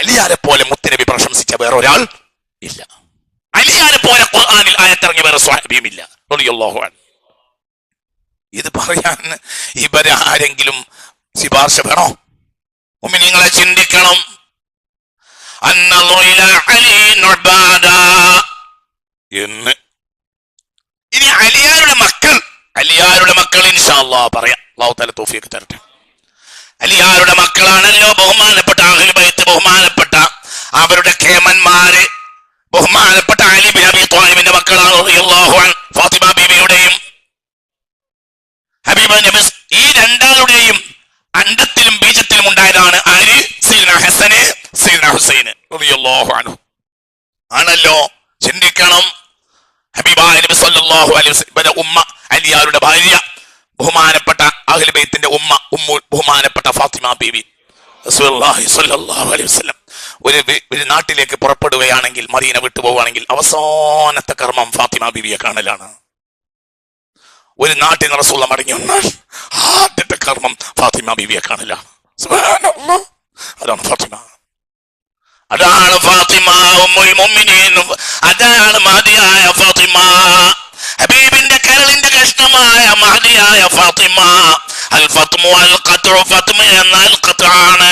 അലിയാരെ പോലെ മുത്തുനബി പ്രശംസിച്ച വേറെ ഒരാൾ ഇല്ല. അലിയാരെ പോലെ ഖുർആനിൽ ആയത്തിറങ്ങിയ വേറെ സ്വഹാബിയും ഇല്ല റളിയല്ലാഹു അൻഹു. ഇത് പറയാൻ ഇവരാരെങ്കിലും ശുപാർശ വേണോ? മുഅ്മിനീങ്ങളെ ചിന്തിക്കണം. എന്ന് ഇനി അലിയാരുടെ മക്കൾ ഇൻഷാ അല്ലാഹ് പറയാം. അല്ലാഹു തആല തൗഫീഖ് തരട്ടെ. അലിയാരുടെ മക്കളാണല്ലോ ബഹുമാനപ്പെട്ട അഹ്ലുൽ ബൈത്ത്, ബഹുമാനപ്പെട്ട അവരുടെ കേമന്മാര്, ബഹുമാനപ്പെട്ട അലി ബിൻ അബി ത്വാലിബിന്റെ മക്കളാണ് റളിയല്ലാഹു അൻഹു. ഫാത്തിമ ബീവിയുടെയും ഹബീബ നബി ഈ രണ്ടാളുടെയും അണ്ടത്തിലും ബീജത്തിലും ഉണ്ടായതാണ് ആര്? സയ്യിദ്ന ഹസന്, സയ്യിദ്ന ഹുസൈന് റളിയല്ലാഹു അൻഹു ആണല്ലോ. ചിന്തിക്കണം. ഹബീബായ നബി സല്ലല്ലാഹു അലൈഹി വസല്ലം ഉമ്മ അലിയാരുടെ ഭാര്യ, ബഹുമാനപ്പെട്ട അഹ്ലുൽ ബൈത്തിന്റെ ഉമ്മ ബഹുമാനപ്പെട്ട ഫാത്തിമ ബീവി റസൂലുള്ളാഹി സ്വല്ലല്ലാഹു അലൈഹി വസല്ലം ഒരു നാട്ടിലേക്ക് പുറപ്പെടുകയാണെങ്കിൽ, മദീന വിട്ടു പോവുകയാണെങ്കിൽ അവസാനത്തെ കർമ്മം ഫാത്തിമ ബീവിയെ കാണലാണ്. ഒരു നാട്ടിൽ നിന്ന് റസൂൽ മടങ്ങി വന്നാൽ ആദ്യത്തെ കർമ്മം ഫാത്തിമ ബീവിയെ കാണലാണ്. സുബ്ഹാനല്ലാഹ്. അതാണ് ഫാത്തിമ, അതാണ് ഫാത്തിമ ഉമ്മുൽ മുഅ്മിനീൻ, അതാണ് മഹദിയായ ഫാത്തിമ, ഹബീബിന്റെ കരളിന്റെ കഷ്ണമായ മഹദിയായ ഫാത്തിമ. അൽ ഫത്മു അൽ ഖത്ഉ, ഫത്മ എന്നാൽ ഖത്ആണ്.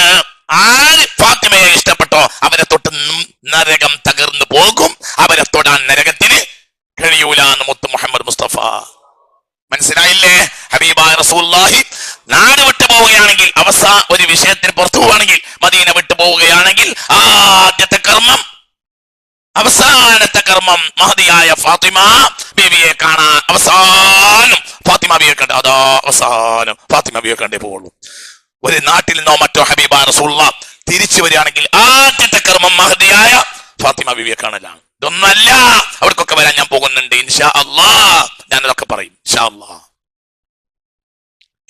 ആര് ഫാത്തിമയെ ഇഷ്ടപ്പെട്ടോ അവരെ തൊട്ട് നരകം തകർന്നു പോകും, അവരെ തൊടാൻ നരകത്തിന് കഴിയൂല എന്ന് മുത്ത് മുഹമ്മദ് മുസ്തഫ. മനസ്സിലായില്ലേ? ഹബീബായ റസൂലുള്ളാഹി നാട് വിട്ടു പോവുകയാണെങ്കിൽ, ഒരു വിഷയത്തിന് പുറത്തു പോവുകയാണെങ്കിൽ, മദീന വിട്ടു പോവുകയാണെങ്കിൽ ആദ്യത്തെ കർമ്മം, അവസാനത്തെ കർമ്മം മഹദിയായ ഫാത്തിമ ബീവിയെ കാണാൻ. അവസാനം ഫാത്തിമ ബീവിയെ കണ്ട്, അതാ അവസാനം ഫാത്തിമ ബീവിയെ കണ്ടേ പോവുള്ളൂ. ഒരു നാട്ടിൽ നിന്നോ മറ്റോ ഹബീബായ റസൂലുള്ളാഹി തിരിച്ചു വരികയാണെങ്കിൽ ആദ്യത്തെ കർമ്മം മഹദിയായ ഫാത്തിമ ബീവിയെ കാണലാണ്. ഇതൊന്നല്ല, അവർക്കൊക്കെ വരാൻ ഞാൻ പോകുന്നുണ്ട് ഇൻഷാ അല്ലാഹ്. ഞാനതൊക്കെ പറയും ഇൻഷാ അല്ലാഹ്.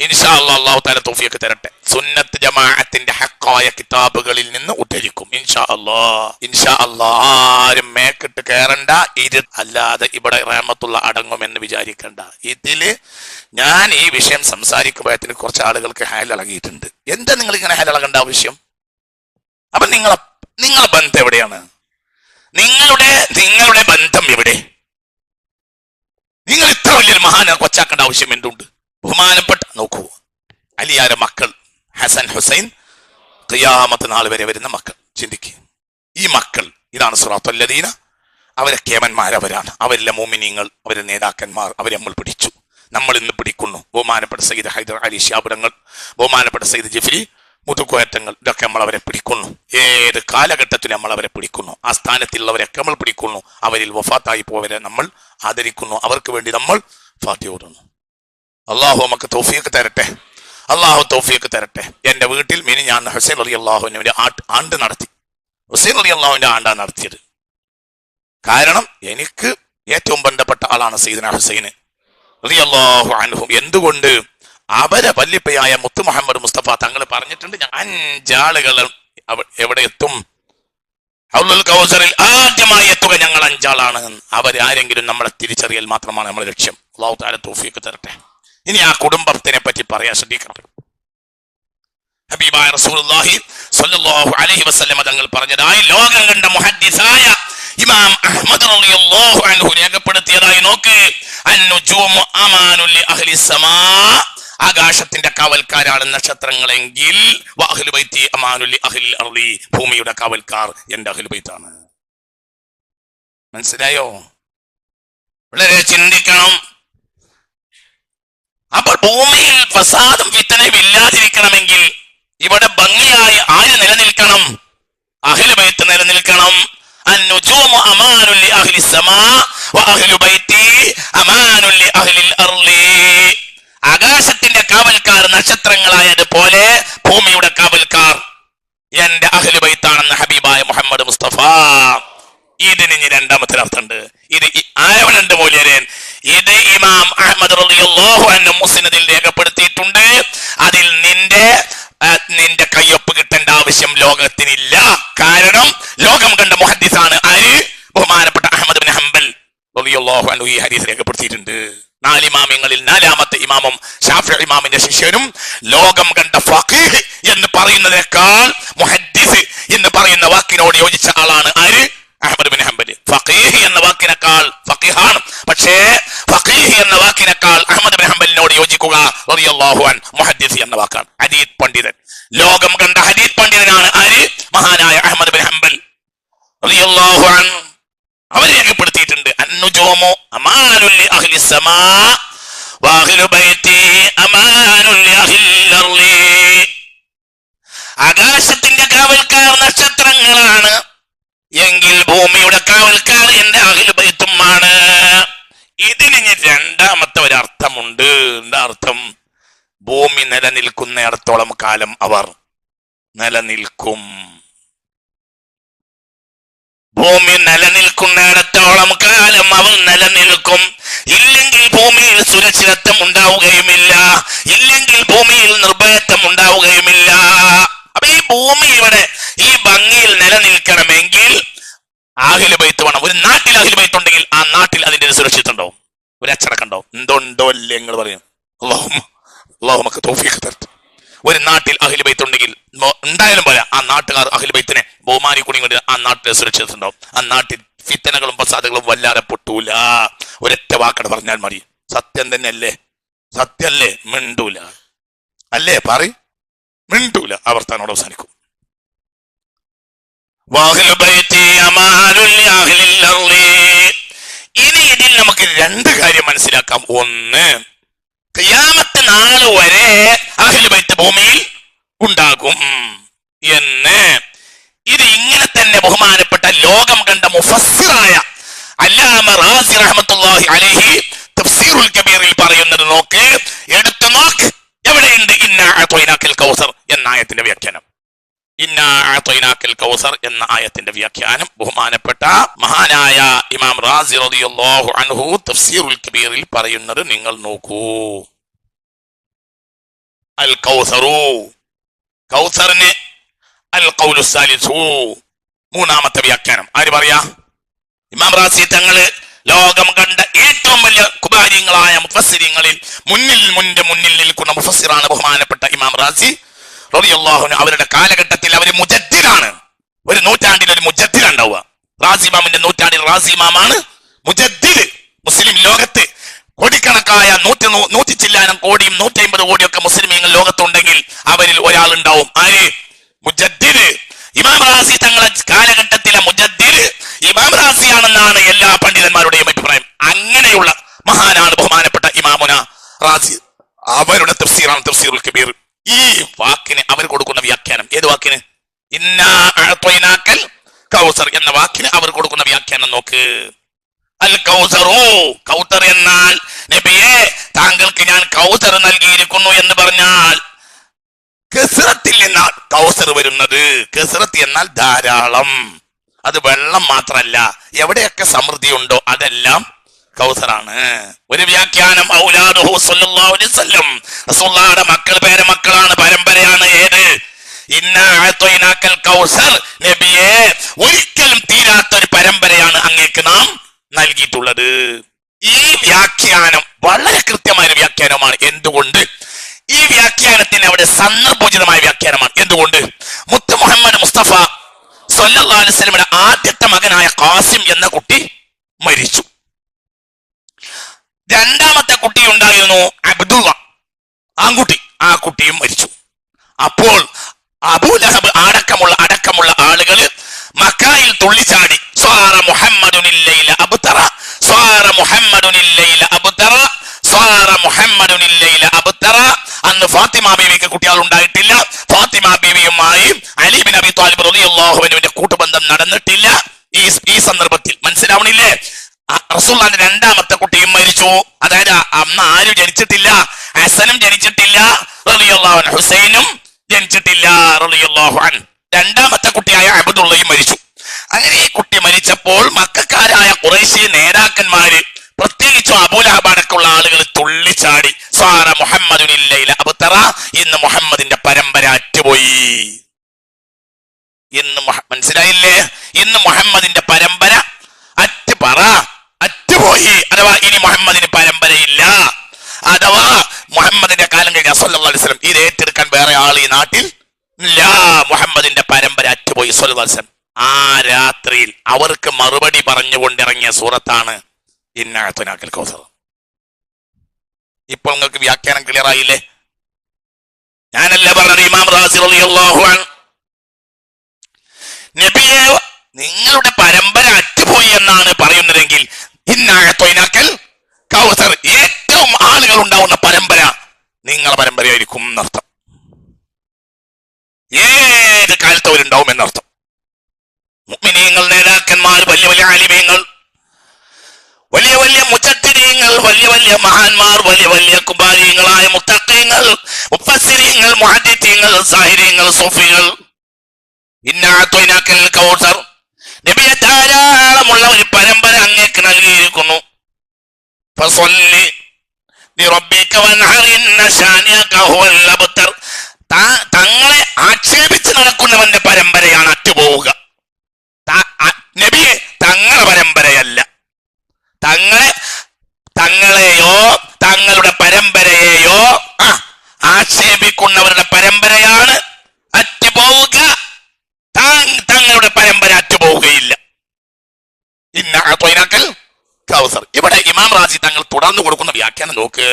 ഇൻഷാ അല്ലാഹ് അല്ലാഹു തആല തൗഫീഖ് തരട്ടെ. സുന്നത്ത് ജമാഅത്തിന്റെ ഹഖായ കിതാബുകളിൽ നിന്ന് ഉദ്ധരിക്കും ഇൻഷാ അല്ലാഹ്. ഇൻഷാ അല്ലാഹ്. ആരും മേക്കിട്ട് കയറണ്ട. ഇത് അല്ലാതെ ഇവിടെ റഹ്മത്തുള്ള അടങ്ങുമെന്ന് വിചാരിക്കണ്ട. ഇതില് ഞാൻ ഈ വിഷയം സംസാരിക്കുമ്പോഴത്തിന് കുറച്ച് ആളുകൾക്ക് ഹാലിളകിയിട്ടുണ്ട്. എന്താ നിങ്ങൾ ഇങ്ങനെ ഹാലിളകേണ്ട ആവശ്യം? അപ്പൊ നിങ്ങളെ ബന്ധം എവിടെയാണ്? നിങ്ങളുടെ ബന്ധം എവിടെ? നിങ്ങൾ ഇത്ര വലിയൊരു മഹാനെ കൊച്ചാക്കേണ്ട ആവശ്യം എന്തുണ്ട്? ബഹുമാനപ്പെട്ട നോക്കൂ, അലിയാരെ മക്കൾ ഹസൻ ഹുസൈൻ ഖിയാമത്ത് നാൾ വരെ വരുന്ന മക്കൾ. ചിന്തിക്കുക, ഈ മക്കൾ ഇതാണ് സിറാത്തുൽ ലദീന. അവരെ കേമന്മാരവരാണ്, അവരിലെ മോമിനീങ്ങൾ, അവരെ നേതാക്കന്മാർ. അവരെ നമ്മൾ പിടിച്ചു, നമ്മൾ ഇന്ന് പിടിക്കുന്നു. ബഹുമാനപ്പെട്ട സയ്യിദ് ഹൈദർ അലി ശിഹാബുതങ്ങൾ, ബഹുമാനപ്പെട്ട സയ്യിദ് ജിഫ്രി മുതുക്കോയറ്റങ്ങൾ, ഇതൊക്കെ നമ്മൾ അവരെ പിടിക്കുന്നു. ഏത് കാലഘട്ടത്തിൽ നമ്മൾ അവരെ പിടിക്കുന്നു. ആ സ്ഥാനത്തുള്ളവരൊക്കെ നമ്മൾ പിടിക്കുന്നു. അവരിൽ വഫാത്തായി പോവരെ നമ്മൾ ആദരിക്കുന്നു. അവർക്ക് വേണ്ടി നമ്മൾ ഫാത്തിഹ ഓതുന്നു. അള്ളാഹു നമുക്ക് തൗഫീഖ് തരട്ടെ. അള്ളാഹു തൗഫീഖ് തരട്ടെ. എന്റെ വീട്ടിൽ ഞാൻ ഹുസൈൻ റളിയല്ലാഹുവിന്റെ ആണ്ട് നടത്തി. ഹുസൈൻ റളിയല്ലാഹുവിന്റെ ആണ്ടാണ് നടത്തിയത്. കാരണം എനിക്ക് ഏറ്റവും ബന്ധപ്പെട്ട ആളാണ് സയ്യിദ്ന ഹുസൈൻ റളിയല്ലാഹു അൻഹു. എന്തുകൊണ്ട്? അവരെ വല്ലിപ്പയായ മുത്ത് മുഹമ്മദ് മുസ്തഫ തങ്ങൾ പറഞ്ഞിട്ടുണ്ട്, 5 ആളുകൾ എവിടെ എത്തും? ഹൗലുൽ കൗസറിൽ ആദ്യമായി എത്തുക ഞങ്ങൾ 5 ആളാണ്. അവരാരെങ്കിലും നമ്മളെ തിരിച്ചറിയൽ മാത്രമാണ് നമ്മുടെ ലക്ഷ്യം. അല്ലാഹു തആല തൗഫീഖ് തരട്ടെ. ഇനി ആ കുടുംബത്തിനെ പറ്റി പറയാൻ ശ്രദ്ധിക്കണം. ഹബീബായ റസൂലുള്ളാഹി സ്വല്ലല്ലാഹു അലൈഹി വസല്ലം തങ്ങൾ പറഞ്ഞതായി ലോകം കണ്ട മുഹദ്ദിസായ ഇമാം അഹ്മദ് റളിയല്ലാഹു അൻഹു രേഖപ്പെടുത്തിയതായി നോക്ക്. അന്നുജൂമു അമാനുൽ ലി അഹ്ലി സമാ, ആകാശത്തിന്റെ കാവൽക്കാരാണ് നക്ഷത്രങ്ങളെങ്കിൽ വഅഹ്ലു ബൈത്തി അമാനുൽ ലി അഹ്ലിൽ അർളി, ഭൂമിയുടെ കാവൽക്കാർ എന്റെ അഹ്ലു ബൈത്താണ്. മനസ്സിലായോ? വളരെ ചിന്തിക്കണം. അപ്പോൾ ഭൂമിയിൽ ഫസാദും ഫിത്നയും ഇല്ലാതിരിക്കണമെങ്കിൽ ഇവിടെ ഭംഗിയായി ആര് നിലനിൽക്കണം? അഹ്ലു ബൈത്ത് നിലനിൽക്കണം. അന്നുജൂമു അമാനുൽ ലി അഹ്ലി സമാ വഅഹ്ലു ബൈത്തി അമാനുൽ ലി അഹ്ലിൽ അർളി. ആകാശത്തിന്റെ കാവൽക്കാർ നക്ഷത്രങ്ങളായതുപോലെ ഭൂമിയുടെ കാവൽക്കാർ എന്റെ അഹ്ലു ബൈത്താണെന്ന് ഹബീബായ മുഹമ്മദ് മുസ്തഫ. ഇതിന് ഇനി രണ്ടാമത്തെ അർത്ഥമുണ്ട്. ഇത് ആയവനുണ്ട് മൂല്യരൻ. ഇത് ഇമാം അഹ്മദ് റളിയല്ലാഹു അൻഹു മുസ്നദിൽ രേഖപ്പെടുത്തിയിട്ടുണ്ട്. അതിൽ നിന്റെ കയ്യൊപ്പ് കിട്ടേണ്ട ആവശ്യം ലോകത്തിനില്ല. കാരണം ലോകം കണ്ട മുഹദ്ദിസാണ് ആര്? ബഹുമാനപ്പെട്ട അഹ്മദ് ബിൻ ഹംബൽ റളിയല്ലാഹു അൻഹു ഈ ഹദീസ് രേഖപ്പെടുത്തിയിട്ടുണ്ട്. നാലിമാമിങ്ങളിൽ നാലാമത്തെ ഇമാമും ശാഫിഈ ഇമാമിന്റെ ശിഷ്യനും ലോകം കണ്ട ഫഖീഹ് എന്ന് പറയുന്നതിനേക്കാൾ മുഹദ്ദിസ് എന്ന് പറയുന്ന വാക്കിനോട് യോജിച്ച ആളാണ് ആര്? Ahmad bin Hanbal. ഫഖീഹ് എന്ന വാക്കിനേക്കാൾ ഫഖീഹാണ്, പക്ഷേ ഫഖീഹ് എന്ന വാക്കിനേക്കാൾ അഹ്മദ് ബിൻ ഹംബലിനോട് യോജിക്കുക റളിയല്ലാഹു അൻഹു മുഹദ്ദിസ് എന്ന വാക്കാണ്. ഹദീസ് പണ്ഡിതൻ, ലോകം കണ്ട ഹദീസ് പണ്ഡിതനാണ് ആര്? മഹാനായ അഹ്മദ് ബിൻ ഹംബൽ റളിയല്ലാഹു അൻഹു. അവർ രേഖപ്പെടുത്തിയിട്ടുണ്ട്, അന്നുജൂമു അമാനുൽ ലി അഹ്ലി സമാ വഅഹ്ലു ബൈതി അമാനുൽ ലി അഹ്ലിൽ അർളി. ആകാശത്തിന്റെ കാവൽക്കാർ നക്ഷത്രങ്ങളാണ് എങ്കിൽ ഭൂമിയുടെ കാവൽക്കാർ എന്റെ അഹ്ലു ബൈത്തുമാണ്. ഇതിന് രണ്ടാമത്തെ ഒരർത്ഥമുണ്ട്. എന്താ അർത്ഥം? ഭൂമി നിലനിൽക്കുന്നിടത്തോളം കാലം അവർ നിലനിൽക്കും. ഭൂമി നിലനിൽക്കുന്നിടത്തോളം കാലം അവർ നിലനിൽക്കും. ഇല്ലെങ്കിൽ ഭൂമിയിൽ സുരക്ഷിതത്വം ഉണ്ടാവുകയുമില്ല, ഇല്ലെങ്കിൽ ഭൂമിയിൽ നിർഭയത്വം ഉണ്ടാവുകയുമില്ല. അപ്പൊ ഈ ഭൂമി ഇവിടെ ഈ ഭംഗിയിൽ നിലനിൽക്കണമെങ്കിൽ അഹ്ലു ബൈത്ത് വേണം. ഒരു നാട്ടിൽ അഹ്ലു ബൈത്ത് ഉണ്ടെങ്കിൽ ആ നാട്ടിൽ അതിന്റെ ഒരു സുരക്ഷിതത്വം ഉണ്ടാവും, ഒരു അച്ചടക്കം ഉണ്ടാവും. എന്തോ അല്ലേ നിങ്ങൾ പറയും. അല്ലാഹു നമുക്ക് തൗഫീഖ് തരട്ടെ. ഒരു നാട്ടിൽ അഹ്ലു ബൈത്ത് ഉണ്ടെങ്കിൽ എന്തായാലും പോലെ ആ നാട്ടുകാർ അഹ്ലു ബൈത്തിനെ ബഹുമാനിക്കൂടി ആ നാട്ടിലെ സുരക്ഷിതത്വം ഉണ്ടാവും. ആ നാട്ടിൽ ഫിത്തനകളും ഫസാദുകളും വല്ലാതെ പൊട്ടൂല. ഒരൊറ്റ വാക്കട പറഞ്ഞാൽ മതി. സത്യം തന്നെ അല്ലേ? സത്യല്ലേ? മിണ്ടൂല അല്ലേ? മിണ്ടൂല. ആവർത്താനോട് അവസാനിക്കും. ഇനി ഇതിൽ നമുക്ക് രണ്ട് കാര്യം മനസ്സിലാക്കാം. ഒന്ന്, ഖിയാമത്ത് നാൾ വരെ അഹ്ലു ബൈത്ത് ഭൂമിയിൽ ഉണ്ടാകും എന്ന്. ഇത് ഇങ്ങനെ തന്നെ ബഹുമാനപ്പെട്ട ലോകം കണ്ട മുഫസ്സിറായ അല്ലാമ റാസി റഹ്മത്തുള്ളാഹി അലൈഹി തഫ്സീറുൽ കബീറിൽ പറയുന്നത് നോക്ക്, എടുത്തു നോക്ക്. എവിടെയുണ്ട് ഇന്നാ അഅ്തൈനാക്കൽ കൗസർ എന്ന ആയത്തിന്റെ വ്യാഖ്യാനം? ഇന്നാ അഅ്തൈനാക്കൽ കൗസർ എന്ന ആയത്തിന്റെ വ്യാഖ്യാനം ബഹുമാനപ്പെട്ട മഹാനായ ഇമാം റാസി റളിയല്ലാഹു അൻഹു തഫ്സീറുൽ കബീറിൽ പറയുന്നത് നിങ്ങൾ നോക്കൂ. അൽ കൗസറു, കൗസറിന് അൽ ഖൗലു സാലിസു, മൂന്നാമത്തെ വ്യാഖ്യാനം. ആര് പറയാ? ഇമാം റാസി തങ്ങള് ലോകം കണ്ട ഏറ്റവും വലിയ കുബാരിങ്ങളായ മുഫസ്സിരിങ്ങളിൽ മുന്നിൽ നിൽക്കുന്ന മുഫസ്സിറാണ് ബഹുമാനപ്പെട്ട ഇമാം റാസി റളിയല്ലാഹു അൻഹു. അവരുടെ കാലഘട്ടത്തിൽ അവർ മുജദ്ദിദാണ്. ഒരു നൂറ്റാണ്ടിൽ ഒരു മുജദ്ദിദ് ഉണ്ടാവുക. റാസി ഇമാമിന്റെ നൂറ്റാണ്ടിൽ റാസി ഇമാമാണ് മുജദ്ദിദ്. മുസ്ലിം ലോകത്ത് കോടിക്കണക്കായ 100 ചില്ലാനം കോടിയും 150 കോടിയൊക്കെ മുസ്ലിമീങ്ങൾ ലോകത്തുണ്ടെങ്കിൽ അവരിൽ ഒരാൾ ഉണ്ടാവും. ആര്? മുജദ്ദിദ്. ഇമാം റാസി തങ്ങളെ കാലഘട്ടത്തിലെ മുജദ്ദിദ് ഇമാം റാസിയാണെന്നാണ് എല്ലാ പണ്ഡിതന്മാരുടെയും അഭിപ്രായം. അങ്ങനെയുള്ള മഹാനാണ് ബഹുമാനപ്പെട്ട ഇമാമുന റാസി. അവരുടെ തഫ്സീറാണ് തഫ്സീറുൽ കബീർ. ഈ വാക്കിന് അവർ കൊടുക്കുന്ന വ്യാഖ്യാനം, ഏത് വാക്കിന്? ഇന്നാ അഅ്തൈനാക്കൽ കൗസർ എന്ന വാക്കിന് അവർ കൊടുക്കുന്ന വ്യാഖ്യാനം നോക്ക്. അൽ കൗസറു, കൗസർ എന്നാൽ നബിയെ താങ്കൾക്ക് ഞാൻ കൗസർ നൽകിയിരിക്കുന്നു എന്ന് പറഞ്ഞാൽ കസ്റത്തിൽ നിന്നാണ് കൗസർ വരുന്നത്. കസ്റത്ത് എന്നാൽ ധാരാളം. അത് വെള്ളം മാത്രല്ല, എവിടെയൊക്കെ സമൃദ്ധി ഉണ്ടോ അതെല്ലാം കൗസറാണ്. ഒരു വ്യാഖ്യാനം ഔലാദുഹു സ്വല്ലല്ലാഹു അലൈഹി വസല്ലം, റസൂലുള്ളാഹിയുടെ മക്കൾ പേരമക്കളാണ്, പരമ്പരയാണ്. ഏത്? ഇന്നാ അഅ്തൈനാക്കൽ കൗസർ, നബിയെ ഒരിക്കലും തീരാത്തൊരു പരമ്പരയാണ് അങ്ങേക്ക് നാം നൽകിയിട്ടുള്ളത്. ഈ വ്യാഖ്യാനം വളരെ കൃത്യമായ വ്യാഖ്യാനമാണ്. എന്തുകൊണ്ട്? ഈ വ്യാഖ്യാനത്തിന് അവിടെ സന്ദർഭോചിതമായ വ്യാഖ്യാനമാണ്. എന്തുകൊണ്ട്? മുത്ത് മുഹമ്മദ് മുസ്തഫ സ്വല്ലല്ലാഹു അലൈഹി വസല്ലമയുടെ ആദ്യത്തെ മകനായ ഖാസിം എന്ന കുട്ടി മരിച്ചു. രണ്ടാമത്തെ കുട്ടി ഉണ്ടായിരുന്നു അബ്ദുള്ള, ആൺകുട്ടി. ആ കുട്ടിയും മരിച്ചു. അപ്പോൾ അബൂലഹബ് അടക്കമുള്ള ആളുകൾ മക്കായിൽ തുള്ളിച്ചാടി, സ്വാറ മുഹമ്മദുനിൽ ലൈല അബ്തറ, സ്വാറ മുഹമ്മദുനിൽ ലൈല അബ്തറ, സ്വാറ മുഹമ്മദുനിൽ ലൈല അബ്തറ. അന്ന് ഫാത്തിമ ബീവിക്ക് കുട്ടികൾ ഉണ്ടായിട്ടില്ല. ഫാത്തിമ ബീവിയുമായി അലി ബിൻ അബി ത്വാലിബ് റളിയല്ലാഹു അൻഹുവിന്റെ കൂട്ടുബന്ധം നടന്നിട്ടില്ല. ഈ സന്ദർഭത്തിൽ മനസ്സിലാവണില്ലേ? റസൂലുള്ളാഹിന്റെ രണ്ടാമത്തെ കുട്ടിയും മരിച്ചു. അതായത് അന്ന് ആരും ജനിച്ചിട്ടില്ല. ഹസനും ജനിച്ചിട്ടില്ല റളിയല്ലാഹു അൻഹു, ഹുസൈനും ജനിച്ചിട്ടില്ല റളിയല്ലാഹു അൻഹു. രണ്ടാമത്തെ കുട്ടിയായ അബ്ദുള്ളയും മരിച്ചു. അങ്ങനെ ഈ കുട്ടി മരിച്ചപ്പോൾ മക്കക്കാരായ ഖുറൈശി നേതാക്കന്മാര്, പ്രത്യേകിച്ചും അബൂലഹബ് അടക്കമുള്ള ആളുകൾ തുള്ളിച്ചാടി, സ്വാറ മുഹമ്മദുനിൽ ലൈല അബ്തറ, ഇന്ന് മുഹമ്മദിന്റെ പരമ്പര അറ്റുപോയി. ഇന്ന് മനസ്സിലായില്ലേ? ഇന്ന് മുഹമ്മദിന്റെ പരമ്പര അറ്റുപോയി. അഥവാ ഇനി മുഹമ്മദിന് പരമ്പരയില്ല. സല്ലല്ലാഹു അലൈഹി വസല്ലം. ഇത് ഏറ്റെടുക്കാൻ വേറെ ആൾ ഈ നാട്ടിൽ ഇല്ല. മുഹമ്മദിന്റെ പരമ്പര അറ്റുപോയി സല്ലല്ലാഹു അലൈഹി വസല്ലം. ആ രാത്രിയിൽ അവർക്ക് മറുപടി പറഞ്ഞുകൊണ്ടിറങ്ങിയ സൂറത്താണ് ഇന്നാ അഅ്തൈനാക്കൽ കൗസർ. ഇപ്പോൾ നിങ്ങൾക്ക് വ്യാഖ്യാനം ക്ലിയർ ആയില്ലേ? ഞാനല്ല പറഞ്ഞത്, ഇമാം റാസി റളിയല്ലാഹു അൻഹു. നബിയെ നിങ്ങളുടെ പരമ്പര അറ്റുപോയി എന്നാണ് പറയുന്നതെങ്കിൽ ഇന്നാ അഅ്തൈനാക്കൽ കൗസർ, ഏറ്റവും ആളുകൾ ഉണ്ടാവുന്ന പരമ്പര നിങ്ങളെ പരമ്പരയായിരിക്കും എന്നർത്ഥം. ഏത് കാലത്ത് അവരുണ്ടാവും എന്നർത്ഥം. മുഅ്മിനീങ്ങൾ, നേതാക്കന്മാർ, വലിയ വലിയ ആലിമീങ്ങൾ, വലിയ വലിയ മുജദ്ദിദീങ്ങൾ, വലിയ വലിയ മഹാന്മാർ, വലിയ വലിയ കുബാരീങ്ങളായ മുത്തഖീങ്ങൾ, മുഫസ്സിരീങ്ങൾ, മുഹദ്ദിഥീങ്ങൾ, സാഹിരീങ്ങൾ, സൂഫികൾ, ഇന്നാ അഅ്തൈനാക്കൽ കൗസർ നബിയെ ധാരാളമുള്ള ഒരു പരമ്പര അങ്ങേക്ക് നൽകിയിരിക്കുന്നു. ഫസല്ലി ലിറബ്ബിക വൻഹർ ഇന്ന ശാനിഅക ഹുവൽ അബ്തർ. തങ്ങളെ ആക്ഷേപിച്ച് നടക്കുന്നവന്റെ പരമ്പരയാണ് അറ്റുപോവുക. നബിയെ തങ്ങളെ പരമ്പരയല്ല. തങ്ങളെയോ തങ്ങളുടെ പരമ്പരയെയോ ആക്ഷേപിക്കുന്നവരുടെ പരമ്പരയാണ് അറ്റുപോവുക. തങ്ങളുടെ പരമ്പര അറ്റുപോവുകയില്ല. ഇന്ന അഅ്തൈനാക്കൽ കൗസർ. ഇവിടെ ഇമാം റാസി തങ്ങൾ തുടർന്ന് കൊടുക്കുന്ന വ്യാഖ്യാനം നോക്ക്.